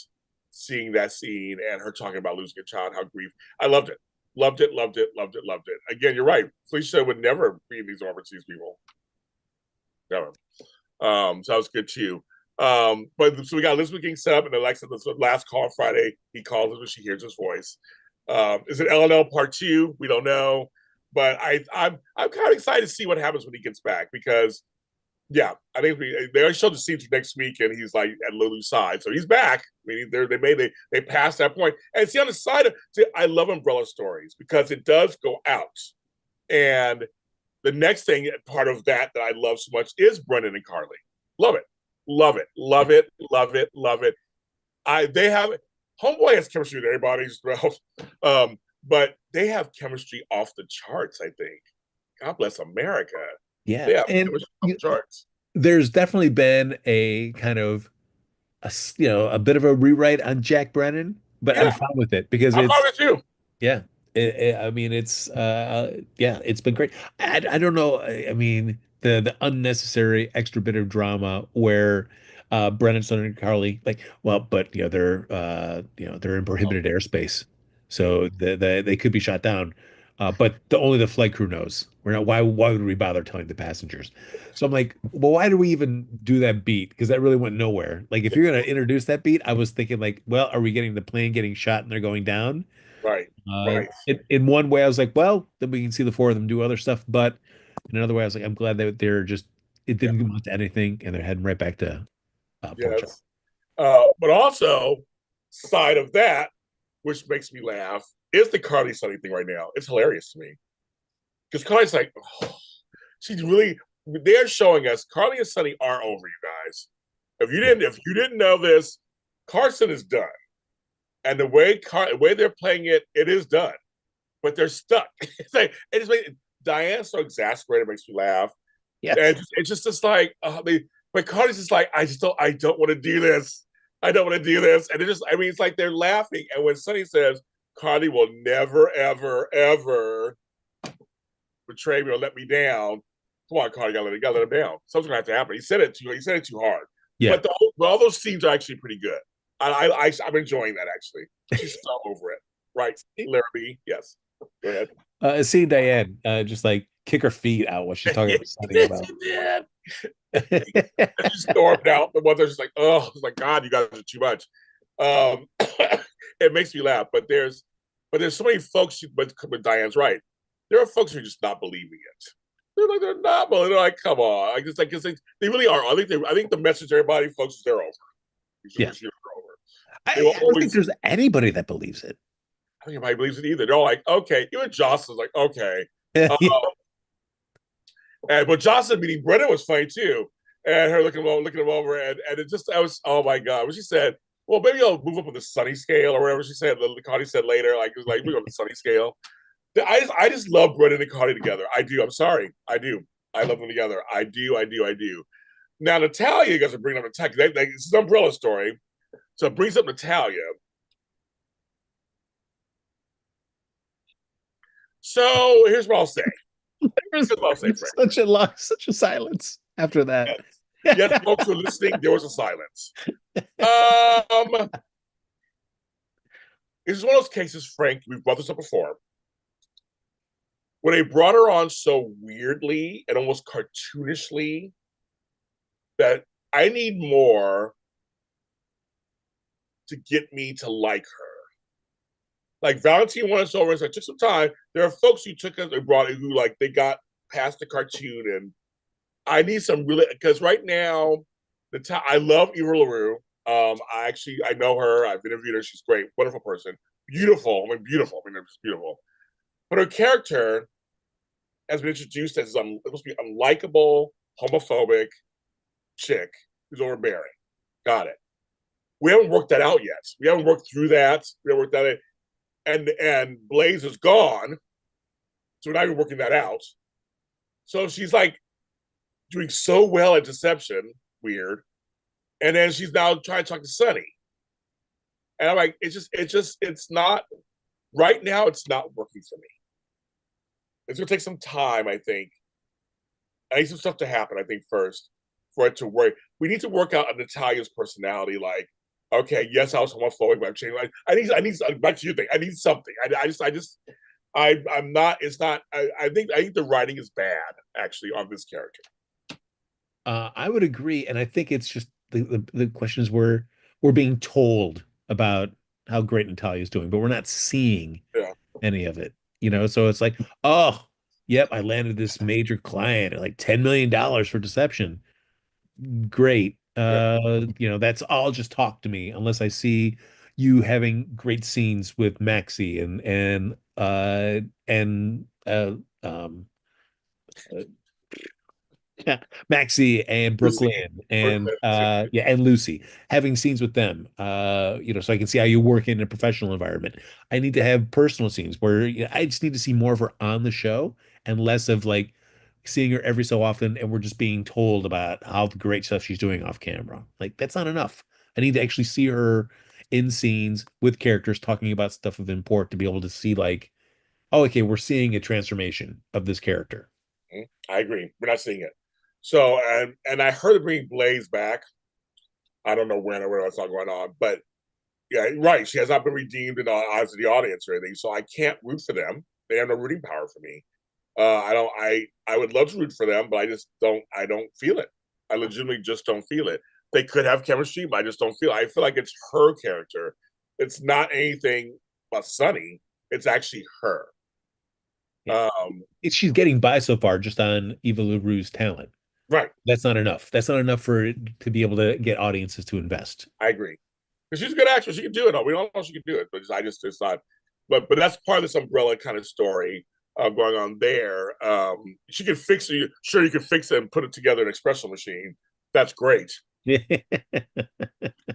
seeing that scene and her talking about losing a child, how grief. I loved it. Loved it, loved it, loved it, loved it. Again, you're right. Felicia would never be in these overseas people. Never. So that was good too. But so we got Elizabeth getting set up, and Alexa, the last call on Friday, he calls her when she hears his voice. Is it LNL part two? We don't know, but I'm kind of excited to see what happens when he gets back because yeah, I think they already showed the scenes for next week, and he's like at Lulu's side, so he's back. I mean, they passed that point, and see on the side of see, I love umbrella stories because it does go out, and the next thing part of that I love so much is Brennan and Carly. Love it, love it, love it, love it, love it. They have Homeboy has chemistry with everybody as well, but they have chemistry off the charts. I think. God bless America. Yeah, They have and chemistry off the charts. there's definitely been a kind of a bit of a rewrite on Jack Brennan, but I'm Yeah, fine with it because I'm fine it's with you. yeah. I mean, it's yeah, it's been great. I don't know. I mean, the unnecessary extra bit of drama where Brennan, Son, and Carly, like, well, but they're in prohibited airspace, so they could be shot down. But only the flight crew knows. We're not. Why would we bother telling the passengers? So I'm like, well, why do we even do that beat? Because that really went nowhere. Like, if you're gonna introduce that beat, I was thinking like, well, are we getting the plane getting shot and they're going down? Right, right. In one way, I was like, well, then we can see the four of them do other stuff. But in another way, I was like, I'm glad that they're just, it Yeah, didn't amount to anything and they're heading right back to Pork Chop. yes. But also, side of that, which makes me laugh, is the Carly Sunny thing right now. It's hilarious to me because Carly's like, oh, she's really. They're showing us Carly and Sunny are over, you guys. Yeah. If you didn't know this, Carson is done, and the way they're playing it, it is done. But they're stuck. It's like it just makes Diane's so exasperated, it makes me laugh. Yes. And it's just like but Cardi's just like I don't want to do this. I don't want to do this. And it just I mean it's like they're laughing. And when Sonny says Cardi will never ever ever betray me or let me down, come on, Cardi, gotta let him down. Something's gonna have to happen. He said it too hard. Yeah. But all those scenes are actually pretty good. I'm enjoying that actually. She's so over it. Right, Larrabee. Yes. Go ahead. Seeing Diane just like kick her feet out while she's talking to Sonny about. Yeah. And she stormed out. The mother's just like, oh, it's like God, you guys are too much. It makes me laugh, but there's so many folks. But Diane's right. There are folks who are just not believing it. They're not believing. They're like, come on. I just like they really are. I think the message to everybody, folks, is they're over. Yeah. They're over. They will I don't think always. there's anybody that believes it. I think anybody believes it either. They're all like, okay. Even Jocelyn's like, okay. Uh, Yeah. but Jocelyn meeting Brennan was funny too, and her looking him over, and it just I was oh my god. When she said, "Well, maybe I'll move up on the Sunny scale" or whatever she said, Connie said later, like it was like we go on the Sunny scale. I just love Brennan and Connie together. I do. I'm sorry, I do. I love them together. I do. I do. I do. Now Natalia, you guys are bringing up Natalia. This is an umbrella story, so it brings up Natalia. So here's what I'll say. There's Here's what I'll say, Frank. such a silence after that. Yes, yes, folks who are listening, there was a silence. Um, this is one of those cases, Frank. We've brought this up before. When they brought her on so weirdly and almost cartoonishly, that I need more to get me to like her. Like Valentine won us over, so it took some time. There are folks who took us, they brought it, who like they got past the cartoon, and I need some really because right now, I love Eva LaRue. I know her. I've interviewed her. She's great, wonderful person, beautiful. I mean, beautiful. I mean, just beautiful. But her character has been introduced as supposed to be unlikable, homophobic chick who's overbearing. Got it. We haven't worked that out yet. We haven't worked through that. We haven't worked that out. And Blaze is gone. So we're not even working that out. So she's like doing so well at deception, weird. And then she's now trying to talk to Sonny. And I'm like, it's not right now. It's not working for me. It's gonna take some time, I think. I need some stuff to happen, I think, first for it to work. We need to work out Natalia's personality. Like, okay, yes, I was homophobic, but I'm changing. I need back to your thing. I need something. I'm not. It's not. I think the writing is bad actually on this character. I would agree, and I think it's just the question is we're being told about how great Natalia's doing, but we're not seeing Yeah, any of it. So it's like, oh, yep, I landed this major client at like $10 million for deception. Great. yeah. That's all just talk to me unless I see you having great scenes with Maxie and yeah, Maxie and Lucy, Brooklyn and Lucy, having scenes with them, so I can see how you work in a professional environment. I need to have personal scenes where I just need to see more of her on the show and less of like seeing her every so often and we're just being told about how great stuff she's doing off camera. Like that's not enough. I need to actually see her in scenes with characters talking about stuff of import to be able to see like, oh, okay, we're seeing a transformation of this character. I agree. We're not seeing it. So and I heard of bringing Blaze back. I don't know when or where that's not going on, but yeah, right. She has not been redeemed in the eyes of the audience or anything, so I can't root for them. They have no rooting power for me. I don't. I would love to root for them, but I just don't. I don't feel it. I legitimately just don't feel it. They could have chemistry, but I just don't feel it. I feel like it's her character. It's not anything but Sunny. It's actually her. Yeah. Um, She's getting by so far just on Eva LaRue's talent. right. That's not enough. That's not enough for it to be able to get audiences to invest. I agree. Because she's a good actress. She can do it. We don't know she can do it, but I just it's not. But that's part of this umbrella kind of story going on there. She can fix it. Sure, you can fix it and put it together in an espresso machine. That's great.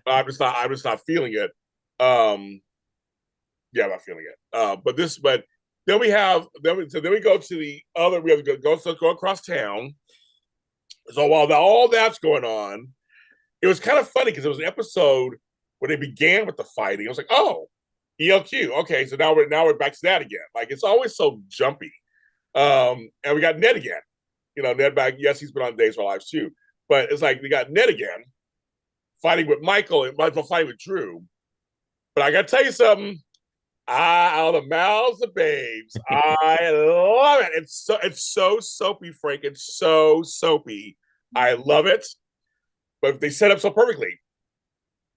I'm just not feeling it. Um, yeah, I'm not feeling it. But then we have then we go to the other. We have to go across town. So while all that's going on, it was kind of funny because it was an episode when they began with the fighting. I was like, oh, ELQ. Okay, so now we're back to that again. Like it's always so jumpy. And we got Ned again. Ned back. Yes, he's been on Days of Our Lives too, but it's like we got Ned again fighting with Michael and Michael fighting with Drew. But I got to tell you something. Out of the mouths of babes, I love it. It's so soapy, Frank. It's so soapy. I love it. But they set up so perfectly.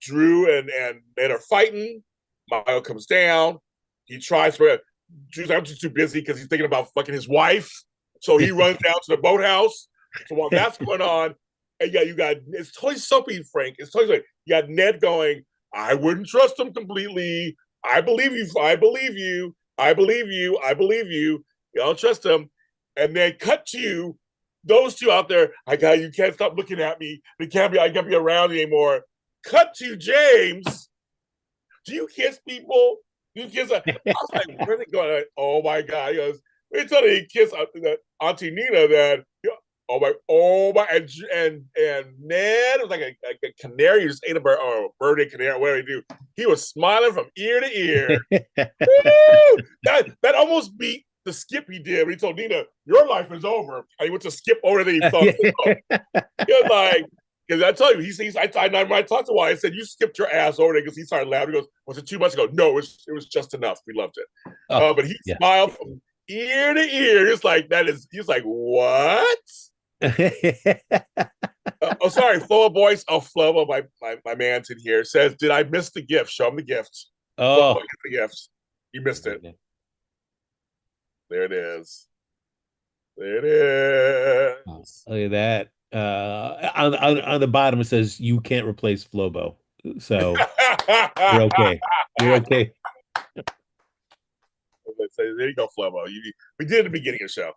Drew and Ned are fighting. Michael comes down. He tries for it. Drew's I'm just too busy because he's thinking about fucking his wife. So he runs down to the boathouse. So while that's going on, and yeah, you got it's totally soapy, Frank. It's totally like you got Ned going, I wouldn't trust him completely. I believe you. I believe you. I believe you. I believe you. You don't trust him. And then cut to those two out there. You can't stop looking at me. I can't be around anymore. Cut to James. Do you kiss people? Do you kiss? I was like, where are they going? Like, oh my God. He goes, we told he kissed Auntie Nina that, oh my, and Ned was like a canary. He just ate a bird or a birthday canary, whatever he do. He was smiling from ear to ear. That almost beat the skip he did when he told Nina, your life is over. And he went to skip over there. He thought, he was like, because I tell you, when I talked to Wyatt, I said, you skipped your ass over there because he started laughing. He goes, was it too much? I go, no, it was just enough. We loved it. But he smiled from ear to ear. It's like, he's like, what? Sorry, Floa Boyce. Oh, Floa, my man's in here says, did I miss the gift? Show him the gift. Oh, Floa, the gift. You missed it. There it is. There it is. Look at that. On the bottom it says you can't replace Flobo. So you're okay. You're okay. There you go, Flobo. We did at the beginning of the show.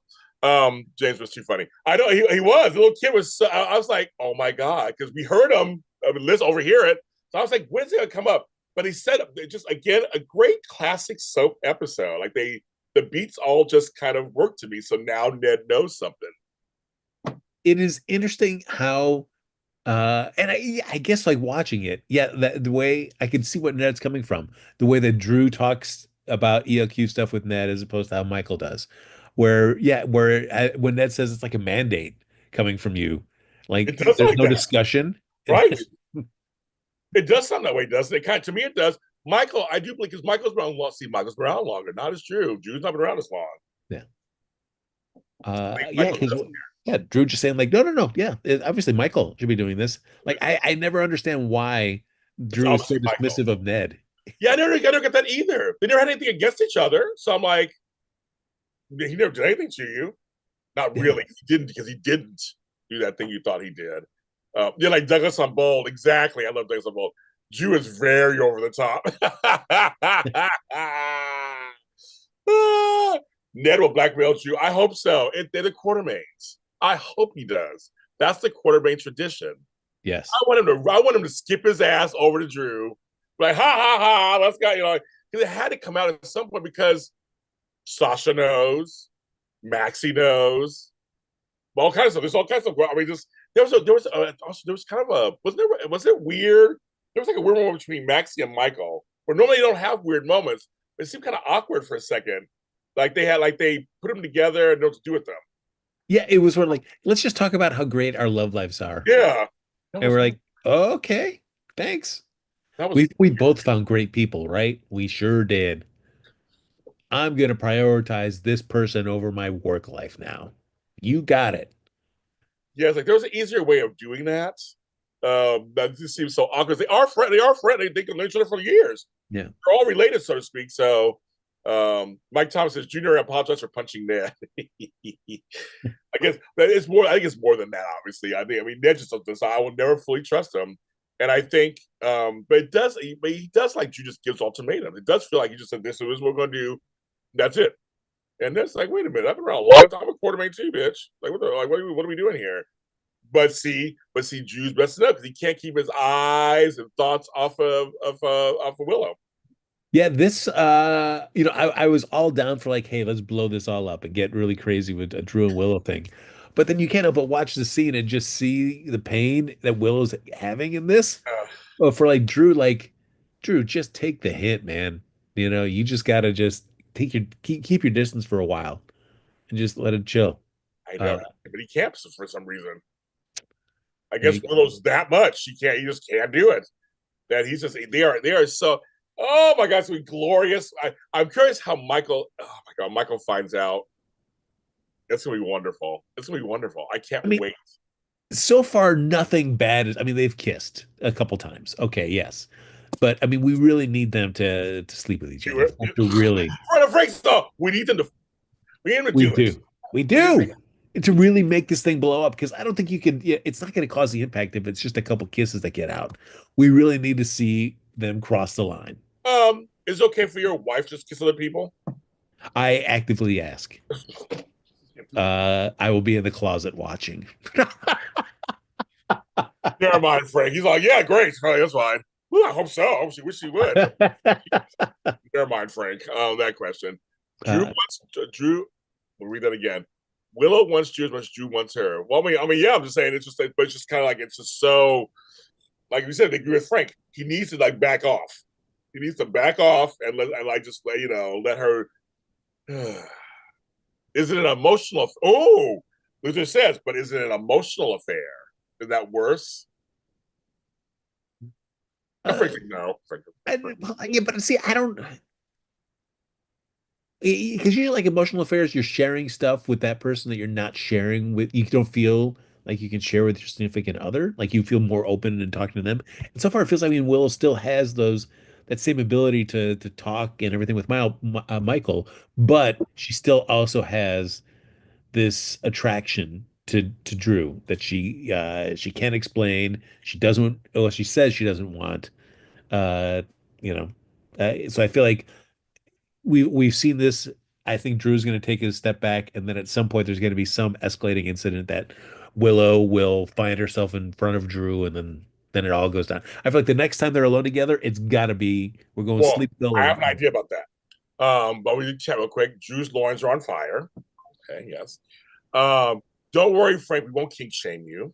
James was too funny. I know he was. The little kid was. I was like, oh my God, because we heard him. Let's overhear it. So I was like, when's it gonna come up? But he set up just again a great classic soap episode. Like they the beats all just kind of work to me. So now Ned knows something. It is interesting how and I guess like watching it, yeah, the way I can see what Ned's coming from, the way that Drew talks about ELQ stuff with Ned as opposed to how Michael does, where yeah, where when Ned says it's like a mandate coming from you, It like does there's like no that, discussion. right? It does sound that way, doesn't it? Kind of, to me, it does. Michael, I do believe because Michael's been around. See, Michael's been around longer. Not as Drew. Drew's not been around as long. Yeah. I think Yeah, Michael's because just yeah, Drew just saying like, no, no, no, yeah, obviously Michael should be doing this. Like, I never understand why it's Drew is so obviously Michael. dismissive of Ned. Yeah, I never get that either. They never had anything against each other. So I'm like, he never did anything to you. Not Yeah. really. He didn't because he didn't do that thing you thought he did. Yeah, like Douglas on Bold. Exactly. I love Douglas on Bold. Drew is very over the top. Ned will blackmail Drew. I hope so. They're the Quartermaines. I hope he does. That's the Quartermain tradition. Yes. I want him to skip his ass over to Drew. Like, ha ha ha, let's go, because it had to come out at some point because Sasha knows, Maxie knows, all kinds of stuff. There's all kinds of. I mean, just there was kind of a was it weird? There was like a weird moment between Maxie and Michael, where normally you don't have weird moments. But it seemed kind of awkward for a second. They put them together and know what to do with them. Yeah, it was sort of like, let's just talk about how great our love lives are. Yeah, that And was we're like, oh, okay, thanks. that was We both found great people, right? We sure did. I'm gonna prioritize this person over my work life now. You got it. yeah. It's like there was an easier way of doing that. That just seems so awkward. They are friends. They are friends. They can know each other for years. Yeah. They're all related, so to speak. So, Mike Thomas says, "Junior, I apologize for punching Ned." I guess but it's more. I think it's more than that. Obviously, I mean, Ned just does. I will never fully trust him, and I think, but it does. But he does like you just gives ultimatum. It does feel like he just said, "This is what we're going to do. That's it." And that's like, wait a minute, I've been around a long time. I'm a Quartermaine too, bitch. Like, what are we doing here? But see, Drew's messing up because he can't keep his eyes and thoughts off of Willow. Yeah, this I was all down for like, hey, let's blow this all up and get really crazy with a Drew and Willow thing. But then you can't help but watch the scene and just see the pain that Willow's having in this. Uh, Well, for like Drew, Drew, just take the hit, man. You just gotta just keep your distance for a while and just let it chill. I know, Uh, but he can't for some reason. I yeah, guess Willow's that much. He can't. He just can't do it. That he's just they are so. Oh my God, it's gonna be glorious. I'm curious how Michael. Oh my God, Michael finds out. It's gonna be wonderful. It's gonna be wonderful. I can't I mean, wait. so far nothing bad is. I mean, they've kissed a couple times. Okay, yes, but I mean, we really need them to sleep with each other. We have to really. For the break stuff, we need him to We do it. do. We do. To really make this thing blow up, because I don't think you can, yeah, it's not going to cause the impact if it's just a couple kisses that get out. We really need to see them cross the line. Is it okay for your wife just kiss other people? I actively ask. I will be in the closet watching. Never mind, Frank. He's like, yeah, great. Oh, that's fine. Well, I hope so. She wish she would. Never mind, Frank. That question. Uh, Drew. We'll read that again. Willow wants Drew as much as Drew wants her. Well, yeah, I'm just saying it's just, but it's just kind of like it's just so, like you said, they agree with Frank. He needs to like back off. He needs to back off and let her. Is it an emotional? Oh, Luther says, but is it an emotional affair? Is that worse? uh, Frank, no. Frank, well, yeah, but see, I don't. Because usually, like emotional affairs, you're sharing stuff with that person that you're not sharing with. You don't feel like you can share with your significant other. Like you feel more open and talking to them. And so far, it feels like, I mean, Willow still has that same ability to talk and everything with Michael, but she still also has this attraction to Drew that she can't explain. She doesn't. Well, she says she doesn't want. Uh, you know. So I feel like we've seen this. I think Drew's going to take a step back, and then at some point there's going to be some escalating incident that Willow will find herself in front of Drew, and then it all goes down. I feel like the next time they're alone together, it's got to be we're going well, sleep. I have an idea about that. But we chat real quick. Drew's loins are on fire. Okay, yes. Um, don't worry, Frank. We won't kink shame you.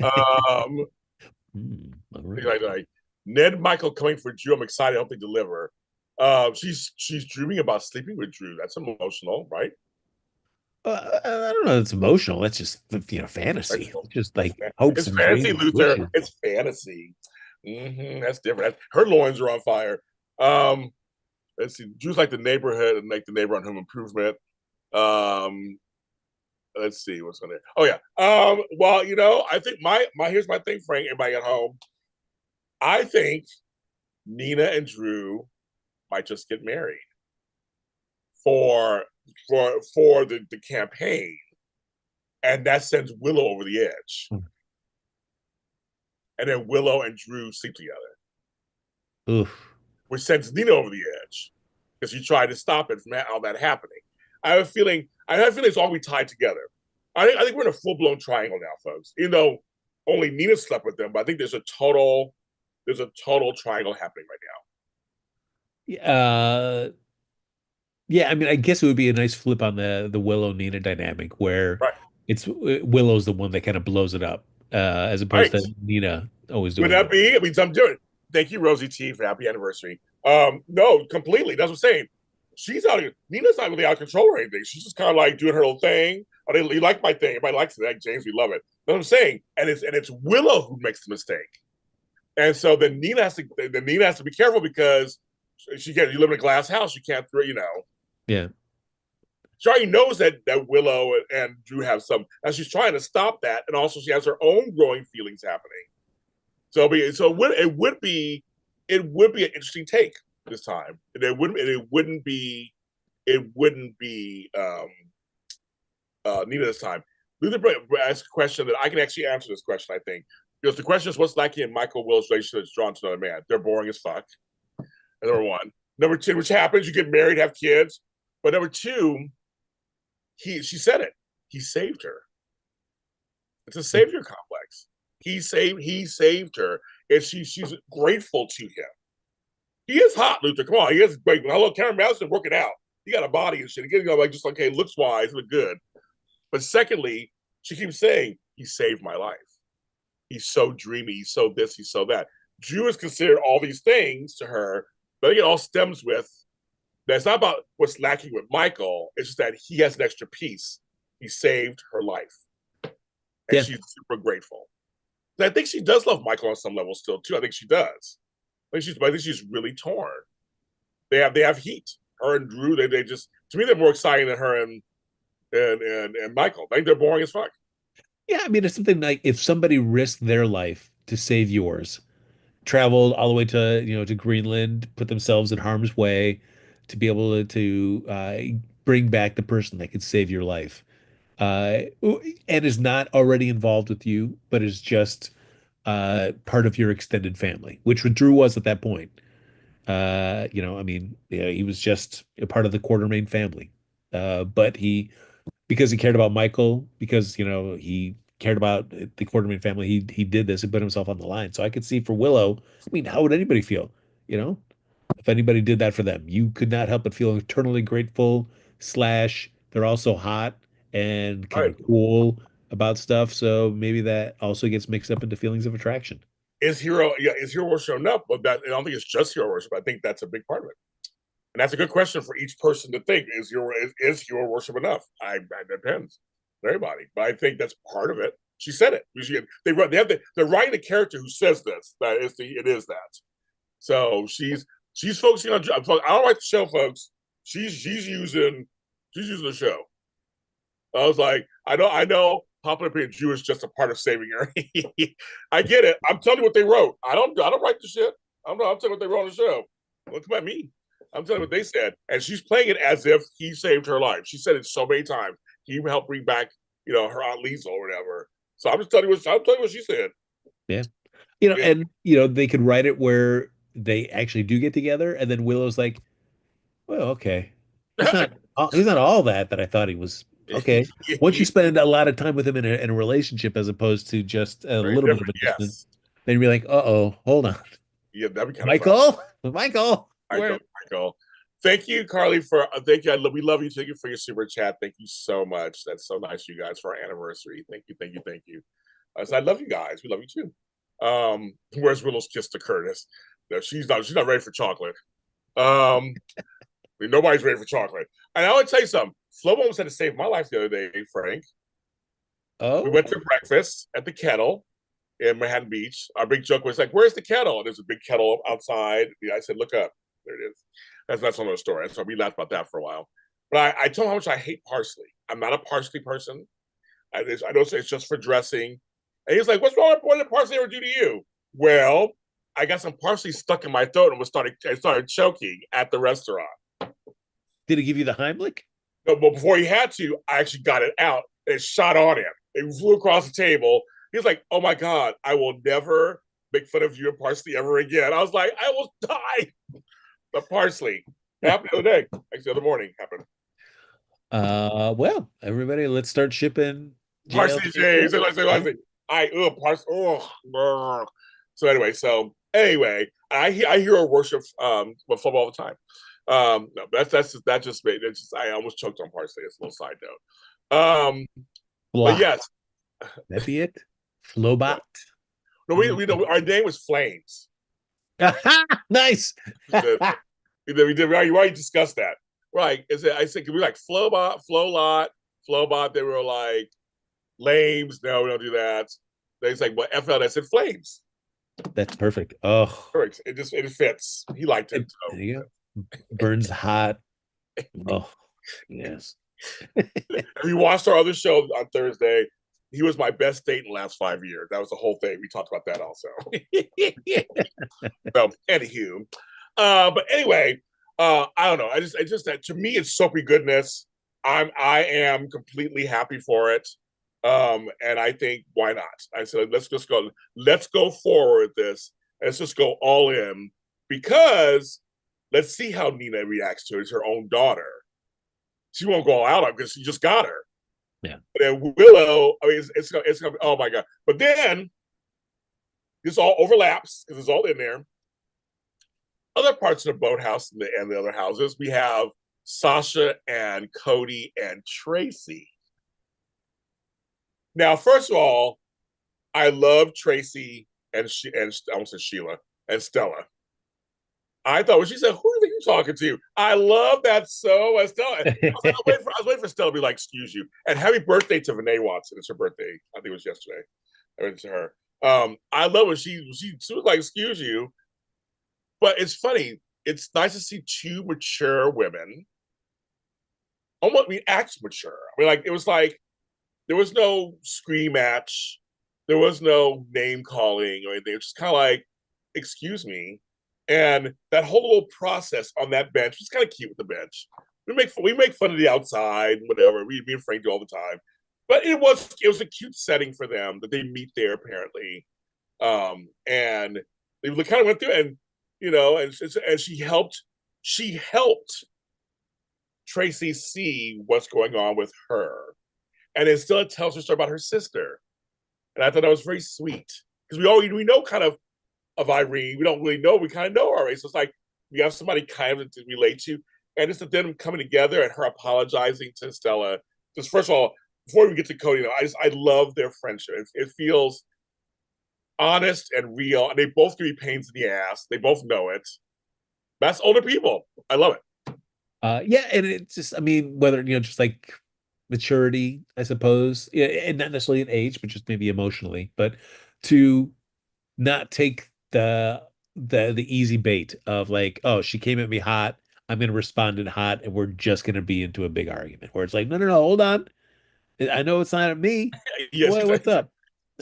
Um, All right. like Ned Michael coming for Drew. I'm excited. I hope they deliver. She's dreaming about sleeping with Drew. That's emotional, right? I don't know. It's emotional. That's just fantasy. Sexual. Just like hopes It's and fantasy, dreams, Luther. wishes. It's fantasy. That's different. Her loins are on fire. Um, let's see. Drew's like the neighborhood and like the neighbor on home improvement. Um, let's see what's on there. Oh yeah. Well, I think my here's my thing, Frank. Everybody at home. I think Nina and Drew might just get married for the campaign, and that sends Willow over the edge. And then Willow and Drew sleep together, Oof. which sends Nina over the edge because she tried to stop it from all that happening. I have a feeling it's all we tied together. I think we're in a full blown triangle now, folks. Even though only Nina slept with them, but I think there's a total triangle happening right Uh, yeah. I mean, I guess it would be a nice flip on the Willow Nina dynamic where now. Right. it's Willow's the one that kind of blows it up, as opposed Right. to Nina always Would doing that it. be? I mean, I'm doing it. Thank you, Rosie T, for happy anniversary. No, completely. That's what I'm saying. She's out of Nina's not really out of control or anything. She's just kind of like doing her little thing. Oh, you like my thing. Everybody likes it. Like James, we love it. That's what I'm saying. And it's Willow who makes the mistake. And so then Nina has to be careful because you live in a glass house. You can't throw. Yeah. She already knows that Willow and Drew have some, and she's trying to stop that. And also, she has her own growing feelings happening. So it would be an interesting take this time. It wouldn't be Nina this time. Luther asked a question that I can actually answer this question. I think because the question is, what's likely in Michael Will's relationship that's drawn to another man? They're boring as fuck. Number one. Number two, which happens, you get married, have kids. But number two, she said it. He saved her. It's a savior complex. He saved her, and she's grateful to him. He is hot, Luther. Come on, he is great. Hello, Quartermaines been working out. He got a body and shit. He getting like just okay, looks wise, look good. But secondly, she keeps saying he saved my life. He's so dreamy. He's so this. He's so that. Drew is considered all these things to her, but I think it all stems with that's not about what's lacking with Michael. It's just that he has an extra piece. He saved her life, and Yeah. she's super grateful. And I think she does love Michael on some level still too. I think she does. I think she's really torn. They have heat. Her and Drew, they just to me they're more exciting than her and Michael. I think they're boring as fuck. Yeah. I mean, it's something like if somebody risked their life to save yours, traveled all the way to Greenland, put themselves in harm's way to be able to bring back the person that could save your life, uh, and is not already involved with you, but is just part of your extended family, which Drew was at that point. I mean, yeah, he was just a part of the Quartermaine family. But because he cared about Michael, because he cared about the Quartermaine family, he did this and put himself on the line. So I could see for Willow, I mean, how would anybody feel? You know, if anybody did that for them, you could not help but feel eternally grateful. Slash, they're also hot and kind Right. of cool about stuff. So maybe that also gets mixed up into feelings of attraction. Is hero worship enough? But I don't think it's just hero worship. I think that's a big part of it. And that's a good question for each person to think. Is hero worship enough? It depends for everybody. But I think that's part of it. She said it. They're writing a character who says this. It is that. So she's focusing on. I don't write the show, folks. She's using the show. I was like, I know. Popular opinion, Jew is just a part of saving her. I get it. I'm telling you what they wrote. I don't write the shit. I'm telling you what they wrote on the show. Don't come at me. I'm telling you what they said, and she's playing it as if he saved her life. She said it so many times. He helped bring back, her Aunt Lisa or whatever. So I'm telling you what she said. Yeah. Yeah, And they could write it where they actually do get together, and then Willow's like, well, okay. He's not all that I thought he was. Okay. Once you spend a lot of time with him in a relationship as opposed to just a very little bit of different. a distance, Yes, then you're like, uh-oh, hold on. yeah, that'd be kind of fun. Michael? Michael, Michael, where? Michael. Thank you, Carly, for thank you. We love you. Thank you for your super chat. Thank you so much. That's so nice, you guys, for our anniversary. Thank you, thank you, thank you. So I love you guys. We love you too. Where's Willow's kiss to Curtis? No, she's not ready for chocolate. Nobody's ready for chocolate. And I want to tell you something. Flo almost had to save my life the other day, Frank. We Oh, went to breakfast at the Kettle in Manhattan Beach. Our big joke was like, "Where's the kettle?" And there's a big kettle outside. I said, "Look up. There it is." That's another story. So we laughed about that for a while. But I told him how much I hate parsley. I'm not a parsley person. I don't say it's just for dressing. And he's like, "What's wrong? What did parsley ever do to you?" Well, I got some parsley stuck in my throat and I started choking at the restaurant. did he give you the Heimlich? No, but before he had to, I actually got it out and it shot on him. It flew across the table. He's like, "Oh my God, I will never make fun of you and parsley ever again." I was like, "I will die." The parsley. It happened the other day. Actually, the other morning happened. Well, everybody, let's start shipping Parsley JLT. James. Parsley. So anyway, I hear her worship football all the time. No, that just made it. Just I almost choked on parsley. It's a little side note. But Flop. yes, That be it? Flobot. no, we know our name was Flames. Nice. We did. We already discussed that. Right? I said, can we like Flowbot, Flowlot, Flowbot? They were like lames. No, we don't do that. They like, well, FL. I said Flames. That's perfect. Oh, It fits. He liked it. there you go. Burns hot. Oh, yes. If you watched our other show on Thursday, he was my best date in the last 5 years. That was the whole thing. We talked about that also. So, anywho, but anyway, I don't know. I just that to me, it's soapy goodness. I am completely happy for it. And I think why not? I said let's go forward with this. Let's just go all in because let's see how Nina reacts to it. It's her own daughter. She won't go all out on because she just got her. Yeah. But then Willow, I mean, it's gonna be, oh my God. But then this all overlaps because it's all in there. Other parts of the boathouse and the other houses, we have Sasha and Cody and Tracy. Now, first of all, I love Tracy and I almost said Sheila and Stella. I thought when she said, "Who do you think you're talking to?" I love that so. Stella. I was waiting for Stella to be like, "Excuse you," and happy birthday to Renee Watson. It's her birthday. I think it was yesterday. I went to her. I love when she was like, "Excuse you," but it's funny. It's nice to see two mature women. Almost, I mean, act mature. I mean, like it was like there was no scream match, there was no name calling or anything. It's just kind of like, "Excuse me." And that whole little process on that bench was kind of cute with the bench. We make fun of the outside, whatever. Me and Frank do all the time, but it was a cute setting for them that they meet there apparently, and they kind of went through and and she helped Tracy see what's going on with her, and it still tells her story about her sister, and I thought that was very sweet because we know kind of Irene. We don't really know. We kind of know already. So it's like we have somebody kind of to relate to. And it's them coming together and her apologizing to Stella. Just first of all, before we get to Cody, I love their friendship. It feels honest and real. And they both can be pains in the ass. They both know it. That's older people. I love it. Yeah, and it's just, I mean, whether, just like maturity, I suppose, yeah, and not necessarily in age, but just maybe emotionally, but to not take the easy bait of like, oh, she came at me hot, I'm gonna respond in hot, and we're just gonna be into a big argument where it's like, no, no, no, hold on. I know it's not at me. Yes, What's up?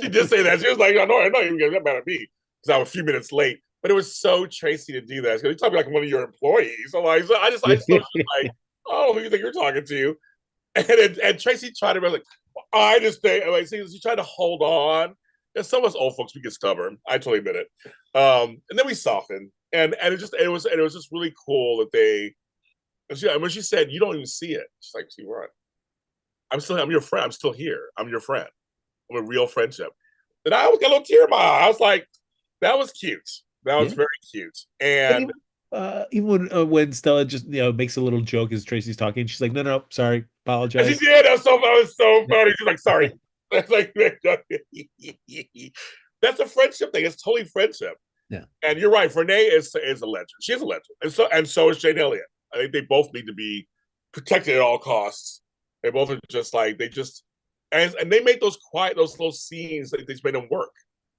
she did say that. She was like, "I know you're gonna get mad at me because I was a few minutes late." But it was so Tracy to do that. You're talking like one of your employees. So like, I just like, "Oh, who do you think you're talking to?" And Tracy tried to be like, "I just think," like, she tried to hold on. And some of us old folks, we get stubborn. I totally admit it. And then we softened, and it was just really cool that when she said, "You don't even see it," she's like, "See what? I'm your friend. I'm still here. I'm your friend. I'm a real friendship." And I was got a little tear in my eye. I was like, "That was cute. That was Yeah. very cute." And Even when Stella just makes a little joke as Tracy's talking, she's like, "No, no, sorry, And she apologize." did. That was so funny. She's like, sorry. That's like that's a friendship thing. It's totally friendship. Yeah, And you're right. Renee is a legend. She's a legend, and so is Jane Elliott. I think they both need to be protected at all costs. They both are just like they just and they make those quiet those little scenes. They just made them work.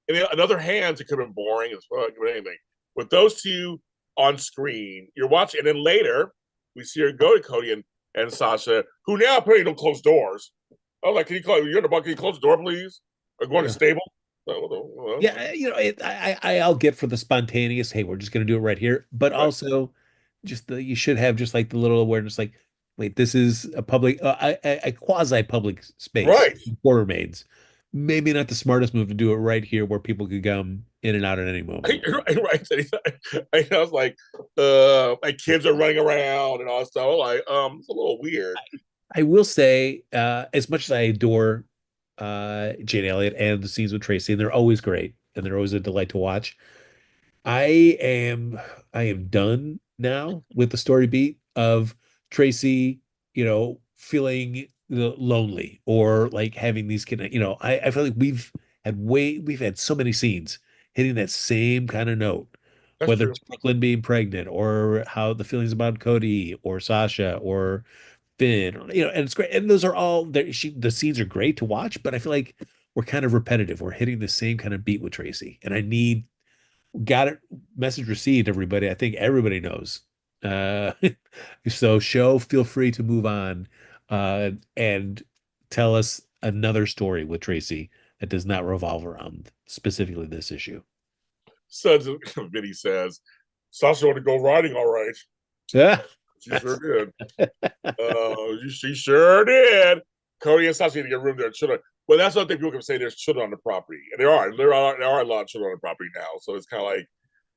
And in other hands, it could have been boring as well. Anything with those two on screen, you're watching, and then later we see her go to Cody and Sasha, who now apparently don't close doors. Oh, like, can you close? You're in the bucket. Can you close the door, please? Or go in the yeah, stable. yeah. I'll get for the spontaneous. Hey, we're just gonna do it right here, but Right, also you should have just like the little awareness, like, wait, this is a public, a quasi public space, right. Quartermaines. Maybe not the smartest move to do it right here where people could come in and out at any moment. Right. I was like kids are running around and all that stuff. Like, it's a little weird. I will say, as much as I adore Jane Elliott and the scenes with Tracy, and they're always great and they're always a delight to watch. I am I am done now with the story beat of Tracy, feeling lonely or like having these I feel like we've had so many scenes hitting that same kind of note, That's whether true. it's Brooklyn being pregnant or how the feelings about Cody or Sasha or Finn, and it's great. And those are all the scenes are great to watch, but I feel like we're kind of repetitive. We're hitting the same kind of beat with Tracy, and I need got it. Message received, everybody. I think everybody knows. Uh, so feel free to move on, and tell us another story with Tracy that does not revolve around specifically this issue. Sons of Vinny says, Sasha want to go riding, all right. Yeah. She sure did. She sure did. Cody and Sasha need to get room there. Children. Well, that's what I think people can say. There's children on the property, and there are a lot of children on the property now. So it's kind of like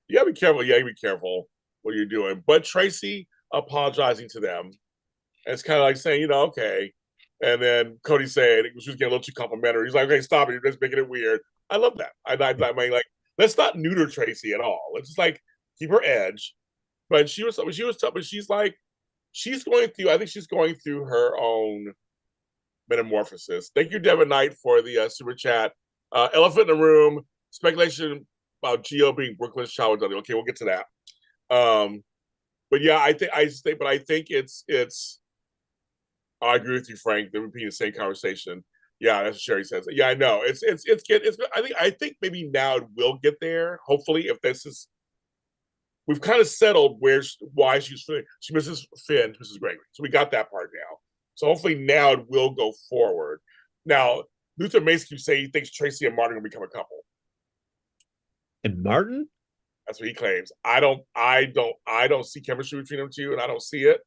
you gotta be careful. Yeah, you be careful what you're doing. But Tracy apologizing to them, and it's kind of like saying, okay. And then Cody said she was getting a little too complimentary. He's like, okay, stop it. You're just making it weird. I love that. I mean, like, let's not neuter Tracy at all. Let's just like keep her edge. But she was tough. But she's like, she's going through. I think she's going through her own metamorphosis. Thank you, Devin Knight, for the super chat. Elephant in the room. Speculation about Geo being Brooklyn's child. Okay, we'll get to that. But yeah, I think it's. I agree with you, Frank. They're repeating the same conversation. Yeah, that's what Sherry says. Yeah, I know. It's. I think maybe now it will get there. Hopefully, if this is, we've kind of settled why she misses Finn, Mrs. Gregory. So we got that part now. So hopefully now it will go forward. Now, Luther Mace keeps saying he thinks Tracy and Martin will become a couple. And Martin? That's what he claims. I don't see chemistry between them two, and I don't see it.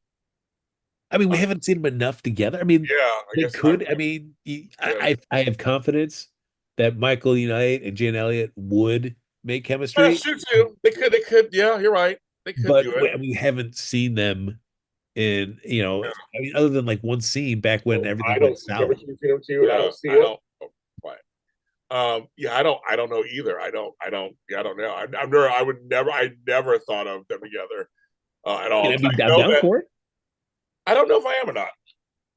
I mean, we haven't seen them enough together. I mean, Yeah, I they guess I, could. I mean, yeah. I have confidence that Michael Unite and Jane Elliott would make chemistry, Shoot you. They could. Yeah, you're right. They could but do it. we haven't seen them in, Yeah. I mean, other than like one scene back when everything I went don't see south. chemistry between them two, and I don't see it. Oh, quiet. Yeah, I don't know either. Yeah, I don't know. I never thought of them together at all. And I 'Cause mean, I I'm know down that for it. I don't know if I am or not.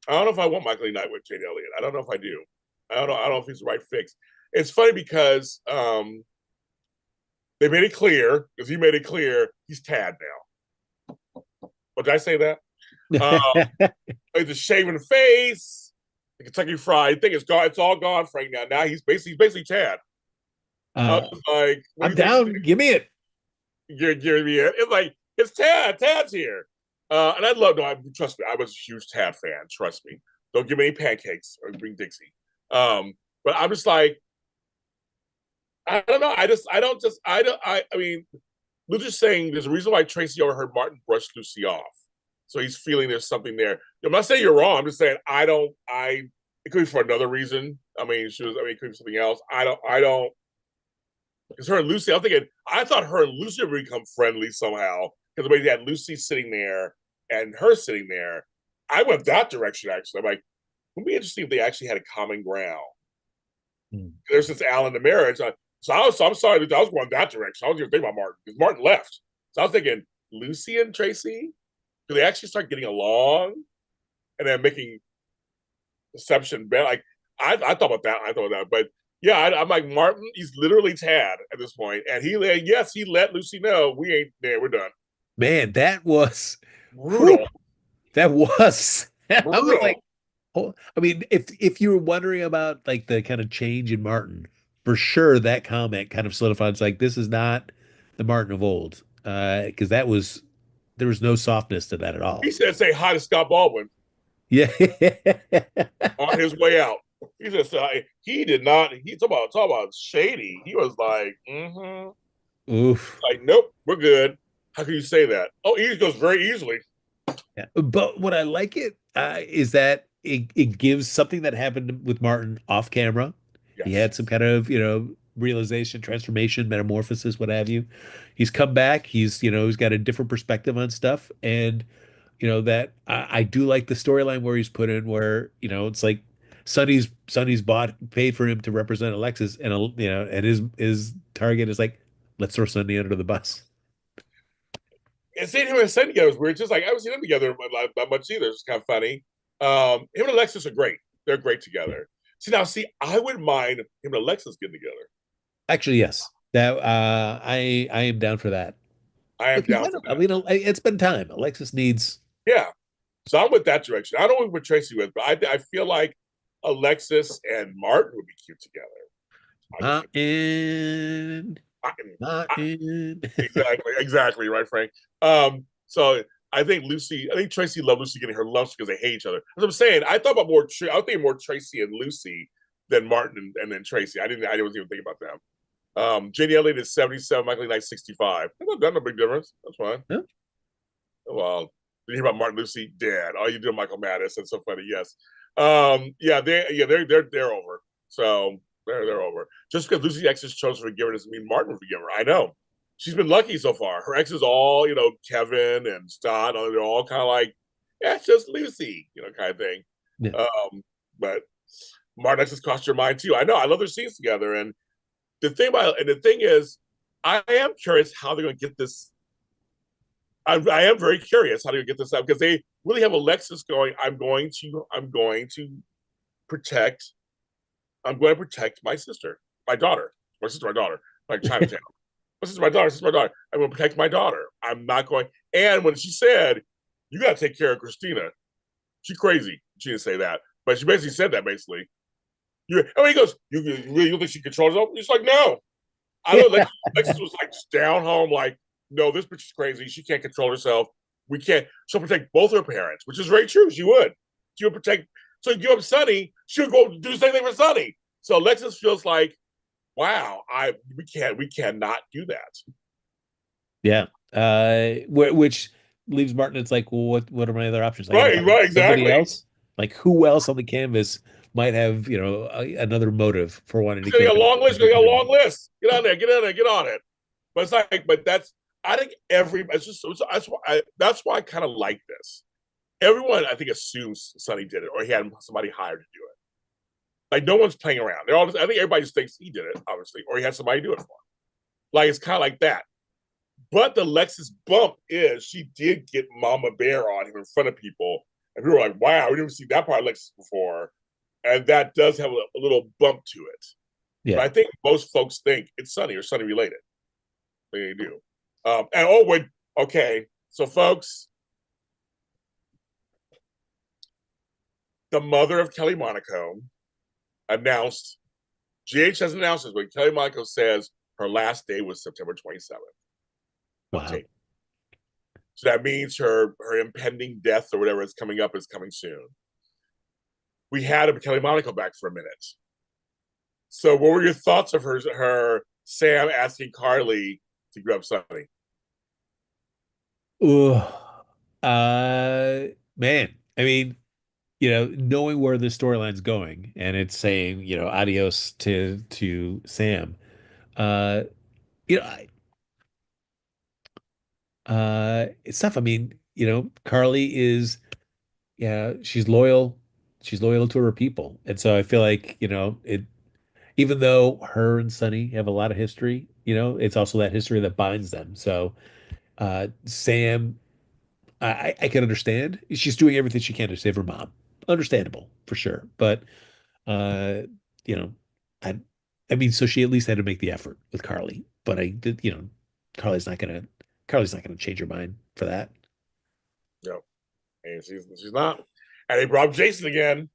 I don't know if I want Michael E. Knight with Jane Elliott. I don't know if I do. I don't know if he's the right fix. It's funny because they made it clear, because he made it clear he's Tad now. But did I say that? Um, the shaven face, the Kentucky Fried thing is gone. It's all gone, Frank. Now he's basically Tad. I uh, was like, what do I'm you think? down. Give me it. You're giving me it. It's like it's Tad. Tad's here. And I'd love no. Trust me, I was a huge Tad fan. Trust me. Don't give me any pancakes or bring Dixie. But I'm just like, I don't know. I mean, Luther's saying there's a reason why Tracy overheard Martin brush Lucy off. So he's feeling there's something there. I'm not saying you're wrong. I'm just saying I don't. It could be for another reason. I mean, it could be something else. I don't. Because her and Lucy, I thought her and Lucy would become friendly somehow. Because the way they had Lucy sitting there and her sitting there, I went that direction actually. I'm like, it would be interesting if they actually had a common ground. Hmm. There's since Alan the marriage. I'm sorry, I was going that direction. I was even thinking about Martin because Martin left. So I was thinking Lucy and Tracy? Do they actually start getting along and then making perception better? Like I thought about that. I thought about that, but yeah, I'm like Martin. He's literally Tad at this point, and yes, he let Lucy know we ain't there. We're done. Man, that was whew, Brutal, that was I was like, brutal. oh, I mean, if you were wondering about like the kind of change in Martin, for sure that comment kind of solidified. It's like this is not the Martin of old. Because that was there was no softness to that at He all. said, "Say hi to Scott Baldwin Yeah. on his way out." He just he did not. He talk about shady. He was like, Oof. like nope, we're good. How can you say that? Oh, he goes very easily. Yeah. But what I like it is that it gives something that happened with Martin off camera. He Yes, had some kind of, realization, transformation, metamorphosis, what have you. He's come back. He's got a different perspective on stuff. And, that I do like the storyline where he's put in where, it's like Sonny's paid for him to represent Alexis. And, and his target is like, let's throw Sonny under the bus. and seeing him and Sen together was weird. Just like I haven't seen them together that much either. It's kind of funny. Him and Alexis are great. They're great together. See, I wouldn't mind him and Alexis getting together. Actually, yes. That I am down for that. I am Because down for I that. mean, it's been time. Alexis needs Yeah. So I'm with that direction. I don't know what Tracy with, but I feel like Alexis and Martin would be cute together. I just think Martin, I, I, Martin. exactly, right, Frank. So I think Tracy loved Lucy getting her lumps because they hate each other. As I'm saying, I thought about I was thinking more Tracy and Lucy than Martin and then Tracy. I didn't even think about them. Jenny Elliott is 77, Michael Knight 65. That's no big difference. That's fine. Huh? Well, did you hear about Martin Lucy? Dead. Oh, you did Michael Madis. That's so funny. Yes. They're over. So they're over. Just because Lucy exes chose to forgive her doesn't mean Martin will forgive her. I know. She's been lucky so far. Her exes all, Kevin and Stott, they're all kind of like, yeah, it's just Lucy, kind of thing. Yeah. But Martin exes cost your mind too. I know. I love their scenes together. And the thing is, I am curious how they're going to get this. I am very curious how they're going to get this out because they really have Alexis going. Protect. I'm going to protect my sister, my daughter, like Chinatown. My sister, my daughter, sister, my daughter. I'm going to protect my daughter. I'm not going. And when she said, "You got to take care of Christina," she's crazy. She didn't say that, but she basically said that basically. He goes, "You really think she controls herself?" He's like, "No." I know Lexus was like just down home, like, "No, this bitch is crazy. She can't control herself. We can't." She'll protect both her parents, which is very true. She would. She would protect. So you give up Sonny, she would go do the same thing for Sonny. So Alexis feels like, wow, we cannot do that. Yeah. Which leaves Martin. It's like, well, what are my other options? I got to Right, find right, somebody exactly. else. Like, who else on the canvas might have, another motive for wanting to She's gonna kill get a him? long list. She's gonna get a long list. Get on there. Get on there. Get on it. But it's like, but that's. I think that's why I kind of like this. Everyone, I think, assumes Sonny did it, or he had somebody hired to do it. Like no one's playing around. I think everybody just thinks he did it, obviously, or he had somebody do it for him. Like it's kind of like that. But the Lexus bump is she did get Mama Bear on him in front of people, and people were like, "Wow, we didn't see that part of Lexus before," and that does have a little bump to it. But Yeah. I think most folks think it's Sonny or Sonny related. They do. And oh wait, okay. So folks, the mother of Kelly Monaco announced. GH has announced this, but Kelly Monaco says her last day was September 27th of Wow. tape. So that means her impending death or whatever is coming up is coming soon. We had a Kelly Monaco back for a minute. So what were your thoughts of her Sam asking Carly to give up Sonny? Ooh. Man. I mean, knowing where the storyline's going and it's saying, adios to Sam. Uh, you know, it's tough. I mean, Carly is, yeah, she's loyal. She's loyal to her people. And so I feel like, even though her and Sonny have a lot of history, it's also that history that binds them. So, Sam, I can understand. She's doing everything she can to save her mom. Understandable for sure. But uh, you know, I I mean, so she at least had to make the effort with Carly. But I did, Carly's not gonna Carly's not gonna change her mind for that. You know, and she's not. And they brought up Jason again.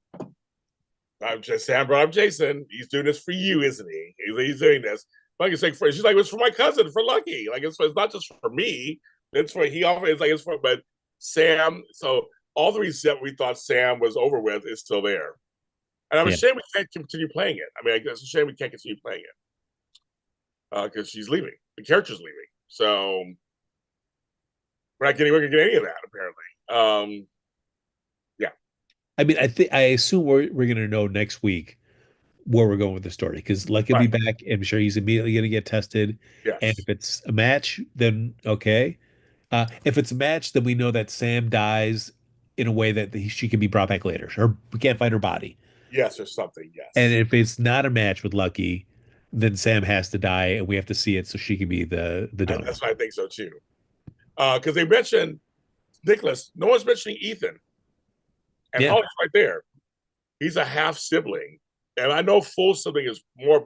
I'm just Sam brought up Jason. He's doing this for you, isn't he? He's doing this. Like it's like for she's like it's for my cousin, for Lucky. Like it's not just for me. It's for he often it's like it's for but Sam. So all the reason we thought Sam was over with is still there. And I'm Yeah. ashamed we can't continue playing it. I mean, I guess it's a shame we can't continue playing it because she's leaving. The character's leaving, so we're not getting any of that apparently. Yeah, I mean, I assume we're gonna know next week where we're going with the story because Lucky will right. be back. I'm sure he's immediately gonna get tested. And Yes, if it's a match, then okay. If it's a match, then we know that Sam dies in a way that she can be brought back later. We can't find her body. yes, or something. And Yes, if it's not a match with Lucky, then Sam has to die, and we have to see it so she can be the donor. that's why I think so too. Because they mentioned Nicholas. No one's mentioning Ethan, and Yeah, Holly's right there. He's a half sibling, and I know full sibling is more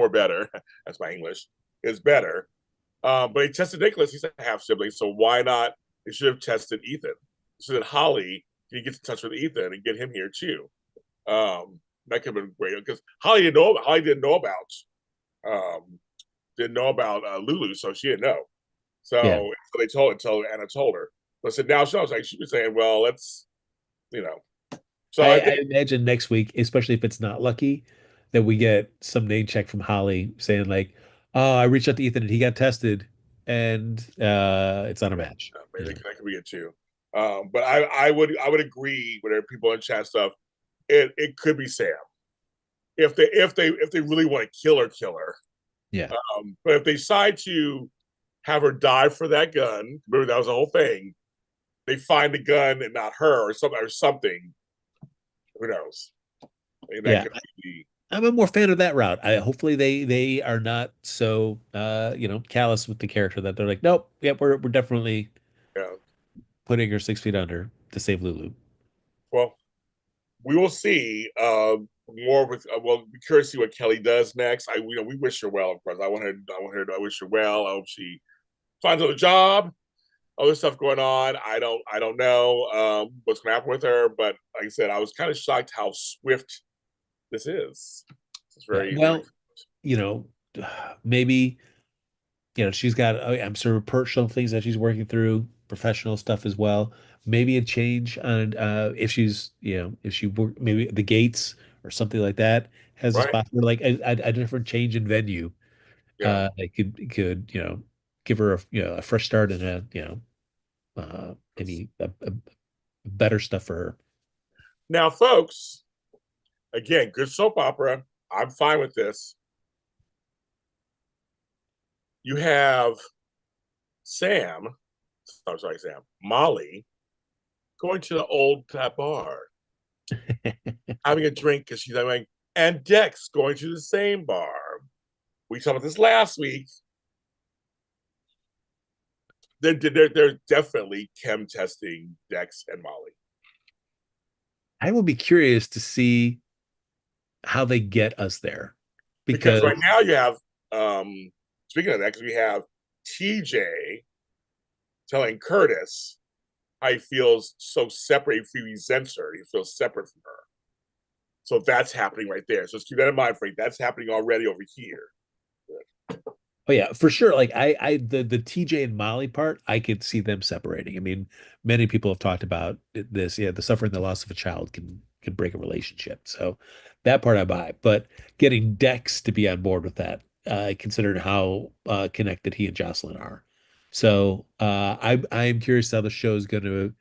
better. That's my English is better. But he tested Nicholas. He's a half sibling, so why not? They should have tested Ethan. So that Holly can get in touch with Ethan and get him here too. That could have been great because Holly didn't know about Lulu, so she didn't know. yeah. So they told until Anna told her. But so now she was like she was saying, well, let's you know. So I I think imagine next week, especially if it's not Lucky, that we get some name check from Holly saying like, "Oh, I reached out to Ethan and he got tested, and it's not a match." maybe that could be it too. But I would agree with people in chat stuff. It could be Sam if they really want to kill her. Yeah, But if they decide to have her die for that gun, remember that was the whole thing. They find the gun and not her or something. Who knows? I mean, that yeah. could be I'm a more fan of that route. Hopefully they are not so callous with the character that they're like, nope, yep, we're definitely yeah. putting her 6 feet under to save Lulu. Well, we will see. More with well, be curious to see what Kelly does next. We wish her well, of course. I wish her well. I hope she finds a job. Other stuff going on. I don't know what's going to happen with her, but like I said, I was kind of shocked how swift this is. It's Yeah. very, very. Well, you know, maybe she's got I'm sure personal things that she's working through, professional stuff as well. Maybe a change on if she's if she work maybe the gates or something like that has a Right. spot for like a different change in venue. Yeah. It could give her a fresh start and any better stuff for her. Now, folks, again, good soap opera. I'm fine with this. You have Sam, I'm sorry, Sam, Molly going to the old bar, having a drink because she's having, and Dex going to the same bar. We talked about this last week. They're definitely chem testing Dex and Molly I will be curious to see how they get us there because because right now you have, speaking of that, because we have TJ telling Curtis how he feels so separate. He resents her. He feels separate from her. So that's happening right there. So just keep that in mind, Frank. That's happening already over here. oh yeah, for sure. Like the TJ and Molly part, I could see them separating. I mean, many people have talked about this. Yeah, the suffering, the loss of a child can break a relationship. So that part I buy. But getting Dex to be on board with that, considering how connected he and Jocelyn are. So I'm curious how the show is going to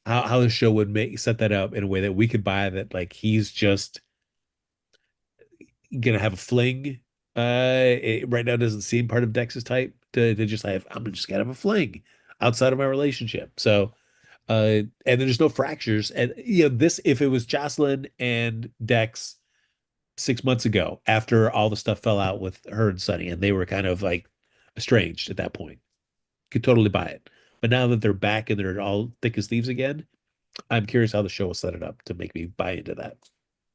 how the show would make set that up in a way that we could buy that like he's just gonna have a fling. Right now doesn't seem part of Dex's type to just have. I'm just gonna have a fling outside of my relationship. So, and there's no fractures. And this if it was Jocelyn and Dex 6 months ago, after all the stuff fell out with her and Sonny, and they were kind of like estranged at that point. Could totally buy it. But now that they're back and they're all thick as thieves again, I'm curious how the show will set it up to make me buy into that.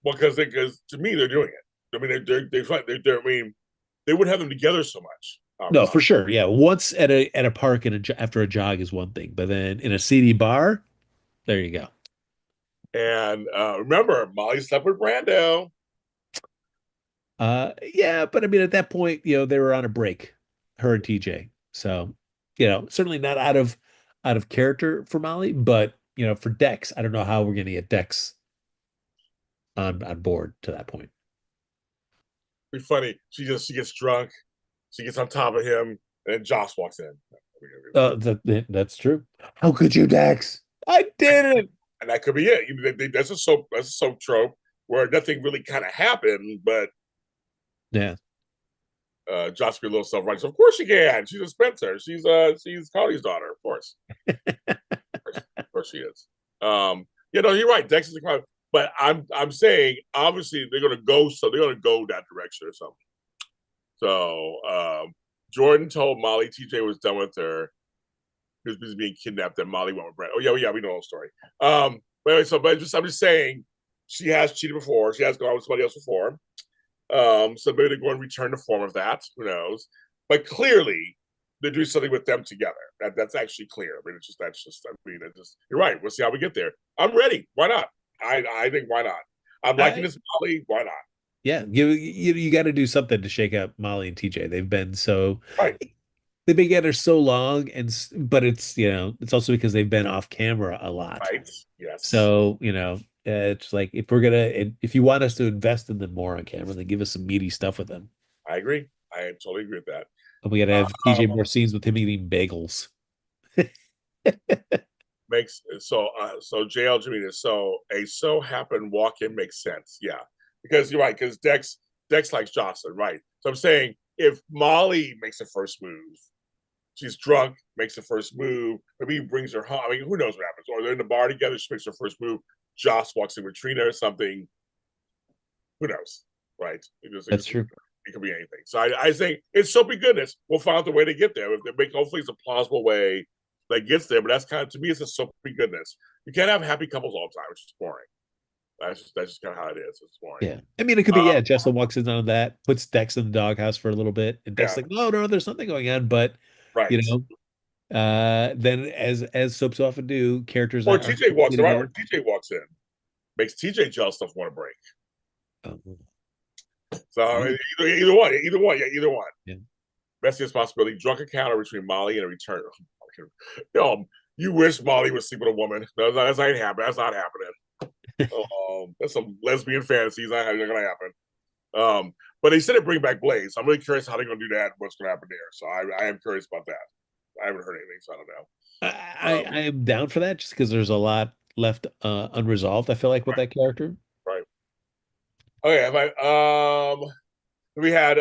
Well, because to me they're doing it. I mean, I mean, they wouldn't have them together so much, No, for obviously. sure. Yeah, once at a park and after a jog is one thing, but then in a seedy bar, there you go. And remember, Molly slept with Brando. Yeah, but I mean, at that point, they were on a break, her and TJ. So, certainly not out of character for Molly, but for Dex, I don't know how we're gonna get Dex on board to that point. Be funny. She gets drunk. She gets on top of him, and then Joss walks in. That's true. How could you, Dex? I didn't. And that could be it. That's a soap trope where nothing really kind of happened, but Yeah, Josh be a little self-righteous. Of course she can. She's a Spencer. She's Cody's daughter. Of course she is. You're right. Dex is a crime. But I'm saying obviously they're gonna go that direction or something. So Jordan told Molly TJ was done with her. He was busy being kidnapped, and Molly went with Brett. Oh yeah, we know the whole story. But anyway, I'm just saying she has cheated before. She has gone with somebody else before. So maybe they're going to return to form of that. Who knows? But clearly, they're doing something with them together. That's actually clear. I mean, you're right. We'll see how we get there. I'm ready. Why not? I think why not? I'm liking this Molly. Why not? yeah. You got to do something to shake up Molly and TJ. Right. They've been together so long, but it's also because they've been off camera a lot. Right. Yes. So, it's like if you want us to invest in them more on camera, then give us some meaty stuff with them. I agree. I totally agree with that. And we got to have TJ more scenes with him eating bagels. Makes so JL Jimmy is so happen walk in makes sense. Yeah, because you're right. Because Dex likes Jocelyn, right? So I'm saying if Molly makes the first move, she's drunk, makes the first move. Maybe he brings her home. I mean, who knows what happens? Or they're in the bar together. She makes her first move. Joss walks in with Trina or something. Who knows, right? That's true. It could be anything. So I think it's soapy goodness. We'll find out the way to get there. If they make, hopefully, it's a plausible way that gets there. But that's kind of, to me, it's a soapy goodness. You can't have happy couples all the time, which is boring. That's just kind of how it is. It's boring. Yeah. I mean, it could be, yeah, Jesselyn walks in on that, puts Dex in the doghouse for a little bit, and Dex Yeah. like, no, no, there's something going on. But Right. then as soaps often do, characters Or aren't TJ walks in. Right. Or together. TJ walks in, makes TJ jealous enough to want to break. Oh, So either one, yeah, either one. yeah. Best possibility. Drunk encounter between Molly and a return. You wish Molly would sleep with a woman. That's not happening. That's not happening. That's some lesbian fantasies. Not going to happen. But they said it bring back Blaze. I'm really curious how they're going to do that. What's going to happen there? So I am curious about that. I haven't heard anything, so I don't know. I am down for that just because there's a lot left unresolved, I feel like, with that character. Right. Okay. We had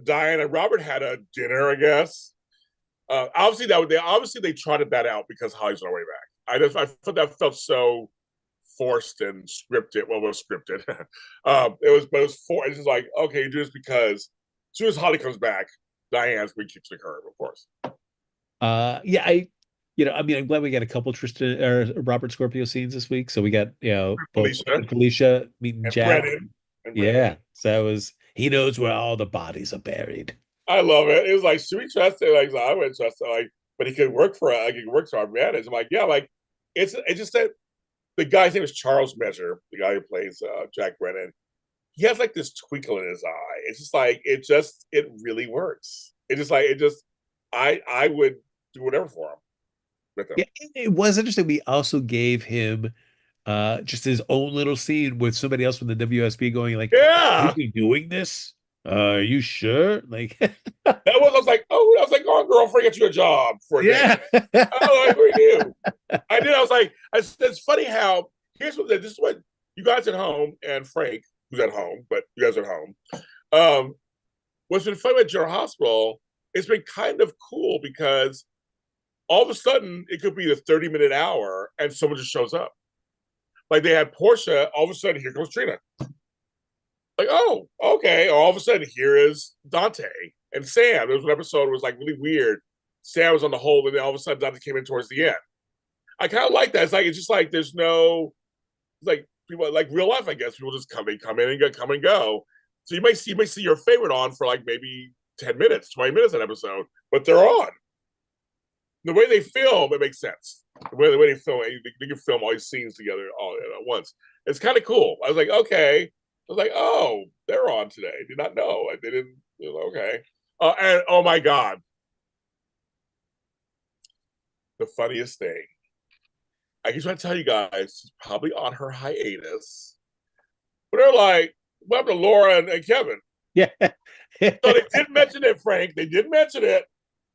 Diane and Robert had a dinner, I guess. Obviously they trotted that out because Holly's on her way back. I thought that felt so forced and scripted. Well, it was scripted. It was for. It's just like, okay, you do this because as soon as Holly comes back, Diane's going to kick the curb, of course. Yeah, I mean, I'm glad we got a couple Tristan or Robert Scorpio scenes this week. So we got, both Felicia meeting and Jack. Brennan. Yeah. So that was, he knows where all the bodies are buried. I love it. It was like, should we trust it? Like, I wouldn't trust it. Like, but he could work for he could work for our advantage. I'm like, yeah, like it's just that the guy's name is Charles Measure, the guy who plays Jack Brennan. He has like this twinkle in his eye. It's just like it really works. I would do whatever for him. With him. Yeah, it was interesting. We also gave him just his own little scene with somebody else from the WSB going like, Yeah, "Are you doing this? Are you sure?" Like I was like, oh, girlfriend, get you a job for a yeah. day. Oh, I agree with you. I did. I was like, it's funny how this is what you guys at home and Frank, who's at home, but you guys are at home. What's been funny about General Hospital, it's been kind of cool because all of a sudden it could be the 30-minute hour and someone just shows up. Like they had Portia, all of a sudden here comes Trina. Like, oh, okay. All of a sudden here is Dante and Sam. There was an episode that was like really weird. Sam was on the hold, and then all of a sudden Dante came in towards the end. I kind of like that. It's just like there's no it's like people like real life. I guess people just come in and go, come and go. So you may see your favorite on for like maybe 10 minutes, 20 minutes an episode, but they're on. The way they film, it makes sense. The way they film, they can film all these scenes together all at once. It's kind of cool. I was like, okay. I was like, oh, they're on today. Did not know. I didn't. Okay. And oh my god, the funniest thing. I just want to tell you guys, she's probably on her hiatus. But they're like, what happened to Laura and Kevin? Yeah. So they did mention it, Frank. They did mention it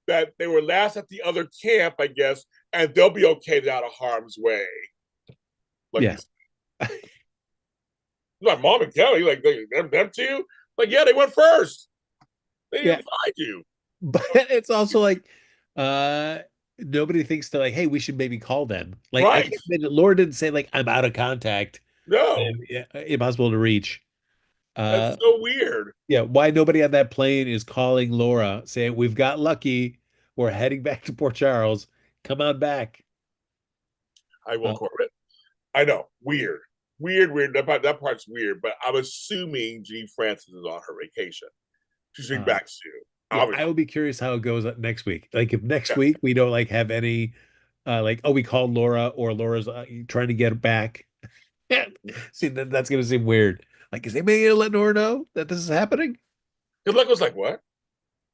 that they were last at the other camp, I guess, and they'll be okay out of harm's way. Like Yeah. you like mom and Kelly, like them two. Like, yeah, they went first. They Yeah. didn't find you. But it's also like uh nobody thinks to like, hey, we should maybe call them. Like I Right. can't imagine Laura didn't say like I'm out of contact. No. Impossible to reach. That's Uh so weird. yeah, why nobody on that plane is calling Laura saying we've got lucky. We're heading back to Port Charles. Come on back. I will Uh, Corbett. I know. Weird. Weird. That part's weird, but I'm assuming Jean Francis is on her vacation. She's being uh back soon. yeah, Obviously. I will be curious how it goes next week. Like if next Yes. week we don't like have any like oh we called Laura or Laura's trying to get it back. See that's gonna seem weird. Like is anybody gonna let Laura know that this is happening? Good luck was like, what?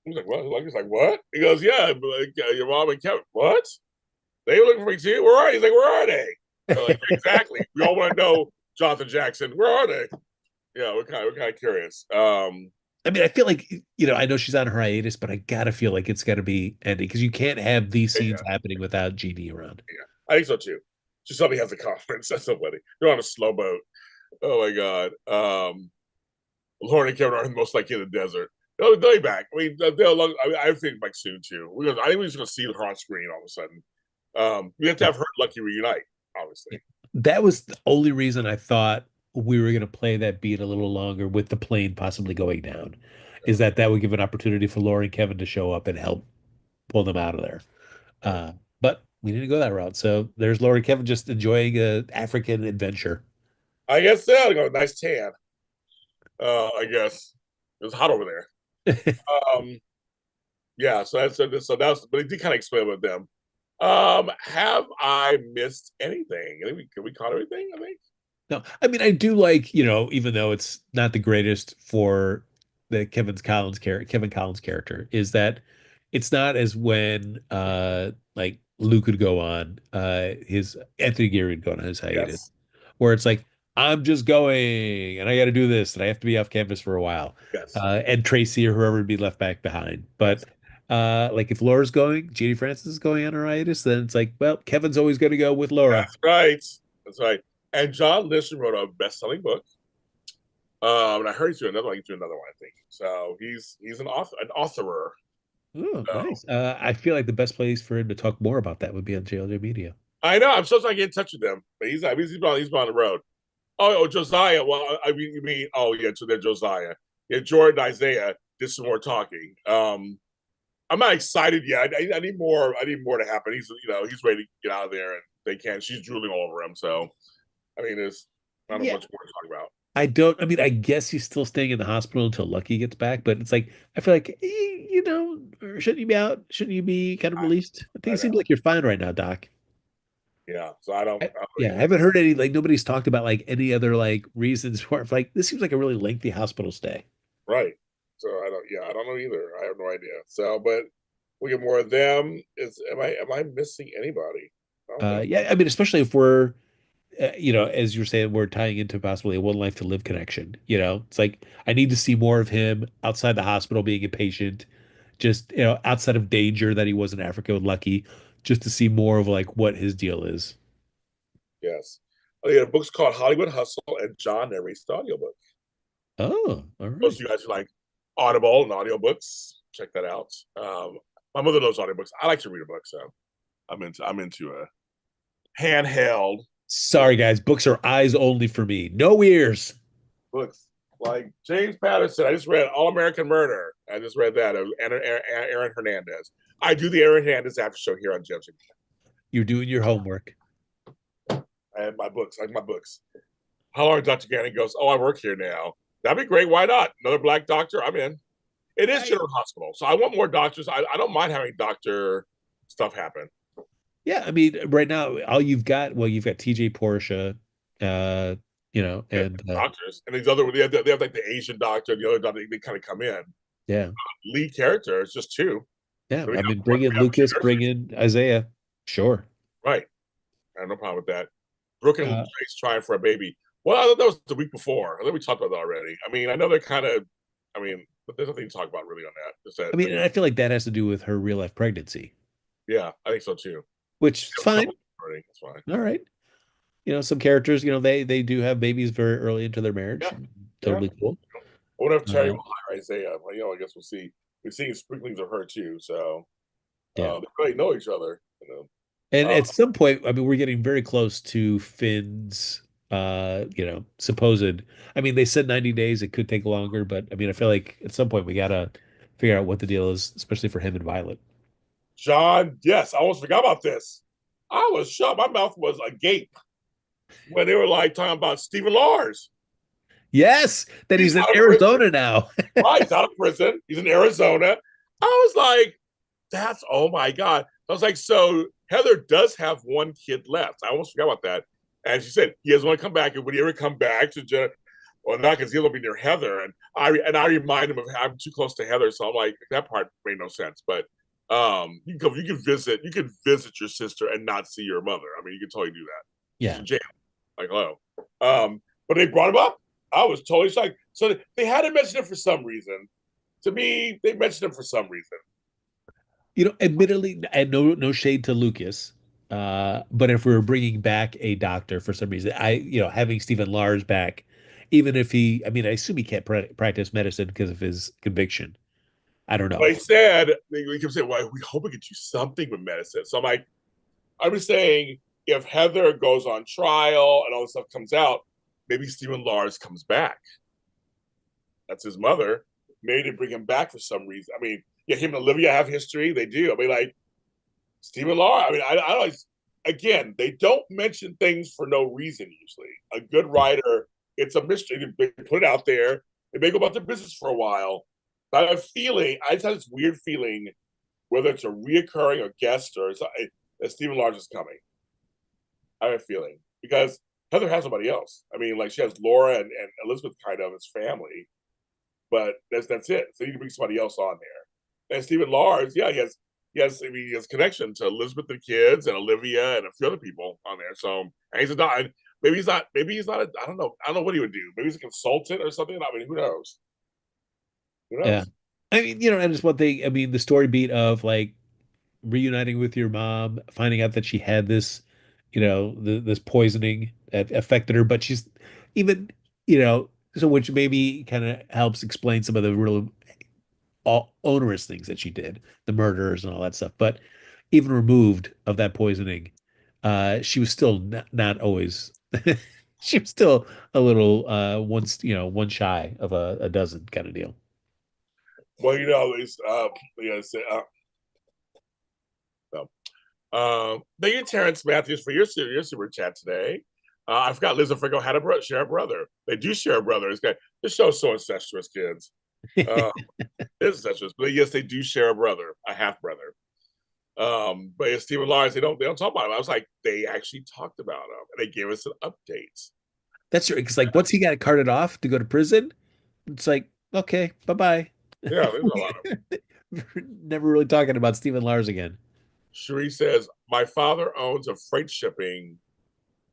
He was like, what? Luck was like, what? He goes, yeah, like, your mom and Kevin. What? They were looking for me too? Where are you? He's like, where are they? They're like, exactly. We all want to know, Jonathan Jackson. Where are they? Yeah, we're kind of curious. I mean, I feel like I know she's on her hiatus, but I gotta feel like it's gotta be ending because you can't have these scenes Yeah, happening without GD around. yeah, I think so too. She suddenly has a conference. That's so funny. They're on a slow boat. Oh my god. Lauren and Kevin are most likely in the desert. They'll be back. I mean, I think like soon too. I think we're just gonna see her on screen all of a sudden. We have to Yeah. have her Lucky reunite, obviously. That was the only reason I thought we were gonna play that beat a little longer with the plane possibly going down, is that that would give an opportunity for Laura and Kevin to show up and help pull them out of there. But we didn't go that route. So there's Laura and Kevin just enjoying a African adventure. I guess so. I got a nice tan. I guess it was hot over there. Um, yeah. So that's but it did kind of explain about them. Have I missed anything? Can we caught everything? I think. No, I mean I do like, even though it's not the greatest for the Kevin Collins character, is that it's not as when like Luke would go on his Anthony Geary would go on his hiatus, Yes. where it's like, I'm just going and I gotta do this and I have to be off campus for a while. Yes. And Tracy or whoever would be left back behind. Yes. But like if Laura's going, Jeannie Francis is going on her hiatus, then it's like, well, Kevin's always gonna go with Laura. That's right. That's right. And John Listen wrote a best-selling book. And I heard he's doing another one. He's doing another one, I think. So he's an authorer. Oh, So nice. I feel like the best place for him to talk more about that would be on JLJ Media. I know. I'm still trying to get in touch with them, but he's been on the road. Oh, Josiah. Well, I mean, you mean, oh yeah, so they're Josiah. Yeah, Jordan, Isaiah did some more talking. I'm not excited yet. I need more. I need more to happen. He's ready to get out of there, and they can. She's drooling all over him. So I mean, there's not Yeah. much more to talk about. I mean, I guess he's still staying in the hospital until Lucky gets back, but it's like, I feel like, or shouldn't you be out? Shouldn't you be kind of released? I think I it seems know. like you're fine right now, Doc. Yeah. So Yeah, I haven't heard any, like, nobody's talked about, like, any other, like, reasons for it. Like, this seems like a really lengthy hospital stay. right. So I don't. Yeah, I don't know either. I have no idea. So, but we get more of them. Am I missing anybody? I don't think. Yeah, I mean, especially if we're, as you're saying, we're tying into possibly a One Life to Live connection. It's like I need to see more of him outside the hospital being a patient, just outside of danger that he was in Africa with Lucky, just to see more of like what his deal is. Yes. Oh, yeah, the book's called Hollywood Hustle, and John narrates the audiobook. Oh, all Those right. of you guys who like Audible and audiobooks, check that out. My mother loves audiobooks. I like to read a book, so I'm into a handheld Sorry, guys. Books are eyes only for me. No ears. books. Like James Patterson, I just read All American Murder. I just read that of Aaron Hernandez. I do the Aaron Hernandez after show here on Judging. You're doing your homework. I have my books. I have my books. How long Dr. Gannon goes, oh, I work here now. That'd be great. Why not? Another black doctor? I'm in. It is I, General Hospital. So I want more doctors. I don't mind having doctor stuff happen. yeah, I mean, right now, all you've got, well, you've got TJ Portia, uh, Yeah, and doctors. And these other, they have like the Asian doctor, the other doctor, they kind of come in. yeah, Lead character is just two. yeah. So I mean, bring in we have Lucas, nurses. bring in Isaiah. Sure. Right. I have no problem with that. Brooke and Uh, Trace trying for a baby. Well, I thought that was the week before. I think we talked about that already. I mean, I know they're kind of, I mean, but there's nothing to talk about really on that. Just that, I mean, and I feel like that has to do with her real life pregnancy, yeah, I think so too. which is fine. That's fine. All right. Some characters, they do have babies very early into their marriage. Yeah, yeah. Totally cool. I wonder if Terry Uh, will hire Isaiah. Well, I guess we'll see. We're seeing sprinklings of her too, so yeah. they really know each other. And Uh, at some point, I mean, we're getting very close to Finn's, supposed. I mean, they said 90 days. It could take longer, but I mean, I feel like at some point we gotta figure out what the deal is, especially for him and Violet. John, yes, I almost forgot about this. I was shocked. My mouth was agape when they were like talking about Stephen Lars. Yes, that He's he's in out of prison. Arizona now. Right, he's out of prison. He's in Arizona. I was like, that's, oh my God. I was like, so Heather does have one kid left. I almost forgot about that. And she said he doesn't want to come back. And would he ever come back to Jenna? Well, not because he'll be near Heather. And I remind him of I'm too close to Heather. So I'm like, that part made no sense. But you can visit your sister and not see your mother. I mean, you can totally do that. She's Yeah. in jail. Like, hello. But they brought him up. I was totally shocked. So they had to mention it for some reason. To me, they mentioned him for some reason. Admittedly, and no shade to Lucas, but if we are bringing back a doctor for some reason, having Stephen Lars back, even if I mean, I assume he can't practice medicine because of his conviction. I don't know. They said, we kept saying, well, we hope we could do something with medicine. So I'm like, I'm just saying, if Heather goes on trial and all this stuff comes out, maybe Stephen Lars comes back. That's his mother. Maybe they bring him back for some reason. I mean, yeah, him and Olivia have history. They do. I mean, like, Stephen Lars, I mean, I don't, again, they don't mention things for no reason usually. A good writer, it's a mystery. They put it out there. They may go about their business for a while. But I have a feeling, I just have this weird feeling, whether it's a reoccurring or guest or something, that Stephen Lars is coming. I have a feeling. Because Heather has somebody else. I mean, like she has Laura and Elizabeth kind of as family, but that's it. So you can bring somebody else on there. And Stephen Lars, yeah, he has connection to Elizabeth and kids and Olivia and a few other people on there. So and he's a doctor. Maybe he's not. I don't know. I don't know what he would do. Maybe he's a consultant or something. I mean, who knows? Who Yeah. knows? I mean, and it's one thing. I mean, the story beat of like reuniting with your mom, finding out that she had this, this poisoning that affected her, but she's even, so which maybe kind of helps explain some of the real all onerous things that she did, the murders and all that stuff. But even removed of that poisoning, she was still not always. She was still a little one shy of a dozen kind of deal. Well, it's no. Thank you, Terrence Matthews, for your super chat today. I forgot Liz and Frigo had share a brother. They do share a brother. This show's so incestuous, kids. It's incestuous, but yes, they do share a brother, a half brother. But it's Stephen Lars. They don't talk about him. I was like, they actually talked about him and they gave us an update. That's true. Because like once he got carted off to go to prison, it's like, okay, bye-bye. Yeah, there's a lot of. Never really talking about Stephen Lars again. Cherie says, my father owns a freight shipping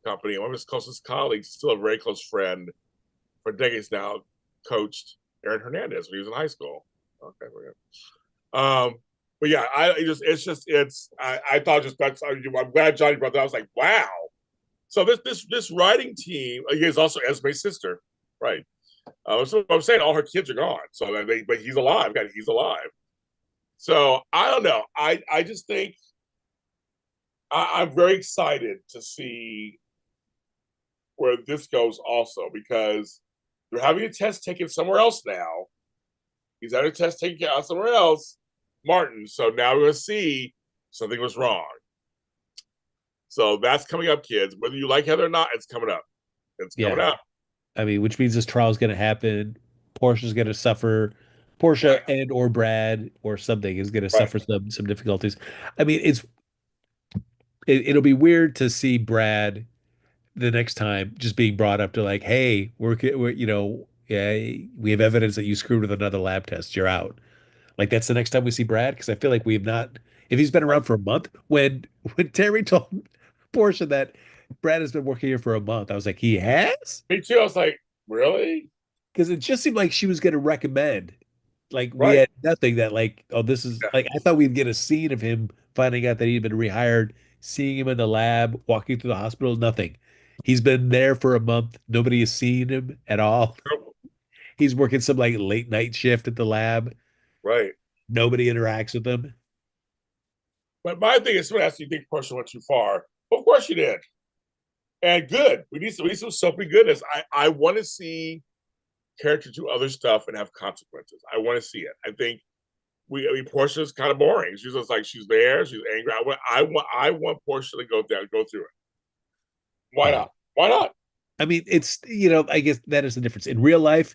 company. One of his closest colleagues, still a very close friend for decades now, coached Aaron Hernandez when he was in high school. Okay, we're good. But yeah, I thought I'm glad Johnny brought that. I was like, wow. So this writing team is also Esme's sister, right? So I'm saying all her kids are gone. So but he's alive. He's alive. So I don't know. I just think I'm very excited to see where this goes also because They're having a test taken somewhere else now. He's having a test taken out somewhere else, Martin. So now we're going to see something was wrong. So that's coming up, kids. Whether you like Heather or not, it's coming up. It's coming Yeah. up. I mean, which means this trial is going to happen. Portia's going to suffer. Right, Portia and or Brad or something is going to right. suffer some difficulties. I mean, it'll be weird to see Brad the next time just being brought up to like, hey, we're yeah, we have evidence that you screwed with another lab test. You're out. Like that's the next time we see Brad because I feel like we have not. If he's been around for a month, when Terry told Portia that Brad has been working here for a month, I was like, he has? Me too. I was like, really? Because it just seemed like she was going to recommend. Like we Right. had nothing that like, oh, this is Yeah. like I thought we'd get a scene of him finding out that he'd been rehired, seeing him in the lab, walking through the hospital, nothing. He's been there for a month. Nobody has seen him at all. He's working some like late night shift at the lab. Right. Nobody interacts with him. But my thing is, someone asked, you think Portia went too far? Of course she did. And good. We need some soapy goodness. I want to see characters do other stuff and have consequences. I want to see it. I mean, Portia's kind of boring. She's just like she's there, she's angry. I want Portia to go down, go through it. Why Yeah. not? Why not? I mean, it's, I guess that is the difference. In real life,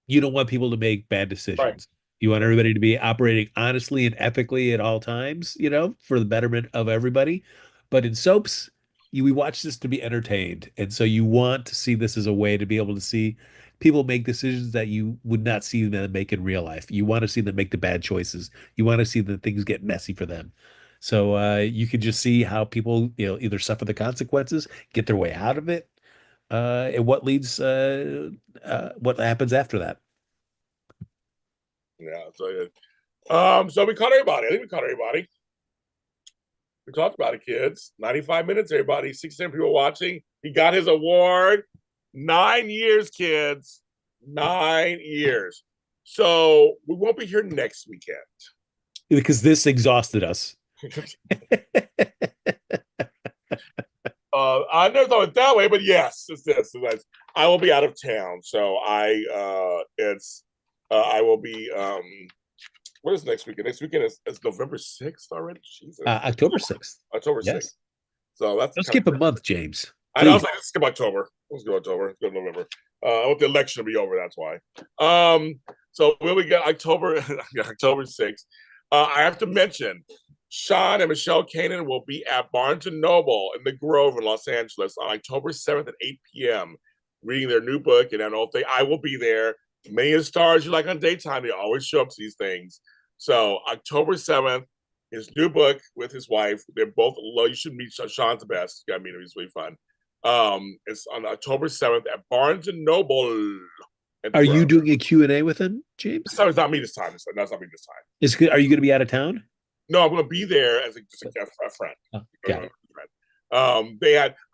you don't want people to make bad Right. decisions. You want Right. everybody to be operating honestly and ethically at all times, for the betterment of everybody. But in soaps, we watch this to be entertained. And so you want to see this as a way to be able to see people make decisions that you would not see them make in real life. You want to see them make the bad choices. You want to see that things get messy for them. So you can just see how people, either suffer the consequences, get their way out of it, and what happens after that. Yeah. So we caught everybody. I think we caught everybody. We talked about it, kids. 95 minutes, everybody. 16 people watching. He got his award. 9 years, kids. 9 years. So we won't be here next weekend. Because this exhausted us. I never thought it that way, but yes, it's this. I will be out of town, so I will be. What is next weekend? Next weekend is November 6th already. Jesus, October 6th. October 6th. Yes. So that's Don't kind skip a of. month, James. I know. I was Please. like, let's skip October. Let's go October. Let's go November. I want the election to be over. That's why. So when we get October, October 6th, I have to mention Sean and Michelle Kanan will be at Barnes and Noble in the Grove in Los Angeles on October 7th at 8 p.m. reading their new book. And I will be there. Many of the stars you like on daytime, they always show up to these things. So October 7th, his new book with his wife. They're both low. You should meet Sean's the best. You gotta meet him. He's really fun. It's on October 7th at Barnes and Noble at the Are you Grove. doing a Q&A with him, This James? time it's not me this time. That's not me this time. Are you going to be out of town? No, I'm going to be there as a friend. Oh, got it.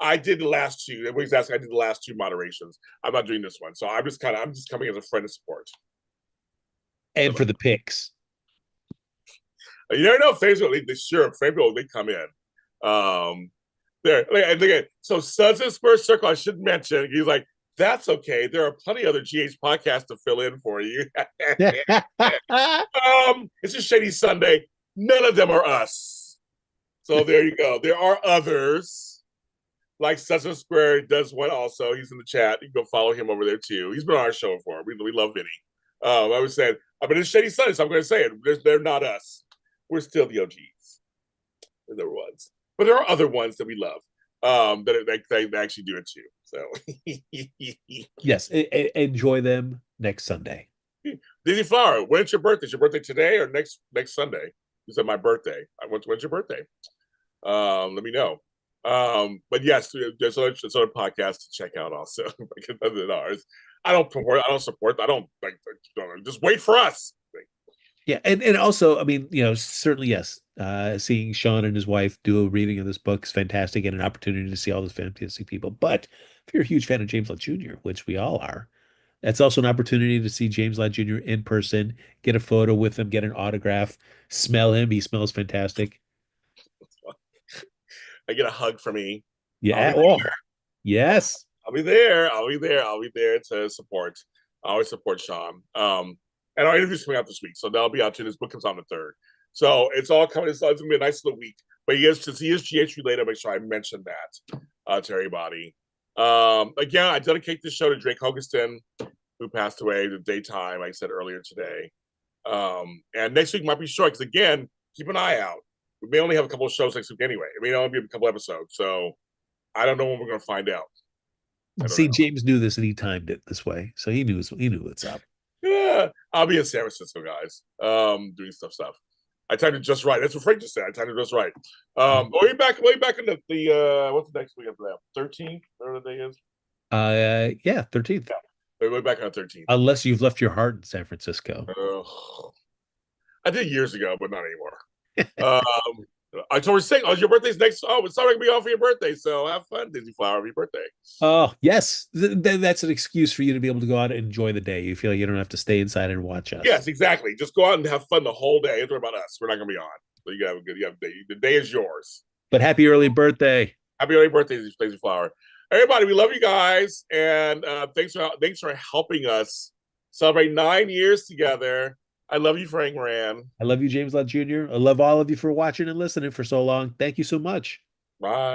I did the last two. Everybody's asking. I did the last two moderations. I'm not doing this one, so I'm just coming as a friend of support. So, And for the picks. you never know. Favorable. They come in. So Suds' Spurs Circle. I should mention. He's like, that's okay. There are plenty of other GH podcasts to fill in for you. It's a shady Sunday. None of them are us. So there you go. There are others. Like Sesame Square does one also. He's in the chat. You can go follow him over there too. He's been on our show before. We love Vinny. I was saying, but it's Shady Sunday, so I'm going to say it. They're not us. We're still the OGs. They're the ones. But there are other ones that we love that they actually do it too. So Yes, enjoy them next Sunday. Dizzy Flower, when's your birthday? Is your birthday today or next Sunday? You said my birthday. When's your birthday? Let me know. But yes, there's other podcasts to check out also other than ours. I don't support. I don't like. Just wait for us. Yeah, and also, I mean, certainly yes. Seeing Sean and his wife do a reading of this book is fantastic and an opportunity to see all those fantastic people. But if you're a huge fan of James Lott Jr., which we all are, that's also an opportunity to see James Lott Jr. in person, get a photo with him, get an autograph, smell him. He smells fantastic. I get a hug from me. Yeah. Oh, yes. I'll be there. I'll be there. I'll be there to support. I always support Sean. And our interview's coming out this week, so that'll be out too. This book comes out on the 3rd, so it's all coming. It's gonna be a nice little week. But since he is GH related, make sure I mention that to everybody. Again, I dedicate this show to Drake Hogiston, who passed away the daytime, like I said earlier today. And next week might be short because again, keep an eye out. We may only have a couple of shows next week anyway. It may only be a couple episodes, so I don't know when we're going to find out. See, James knew this and he timed it this way, so he knew what's up. Yeah, I'll be in San Francisco, guys, doing stuff. I timed it just right. That's what Frank just said. I timed it just right. Way back in the what's the next week after that? 13th, whatever the day is. Yeah, 13th. Yeah, way back on 13th. Unless you've left your heart in San Francisco. I did years ago, but not anymore. I told her, saying, "Oh, your birthday's next. Oh, it's not going to be off for your birthday, so have fun, Disney Flower, for your birthday." Oh, yes. That's an excuse for you to be able to go out and enjoy the day. You feel like you don't have to stay inside and watch us. Yes, exactly. Just go out and have fun the whole day. Don't worry about us. We're not going to be on. So you have a good. You have a day. The day is yours. But happy early birthday. Happy early birthday, Disney Flower. Everybody, we love you guys, and thanks for helping us celebrate 9 years together. I love you, Frank Moran. I love you, James Lott Jr. I love all of you for watching and listening for so long. Thank you so much. Bye.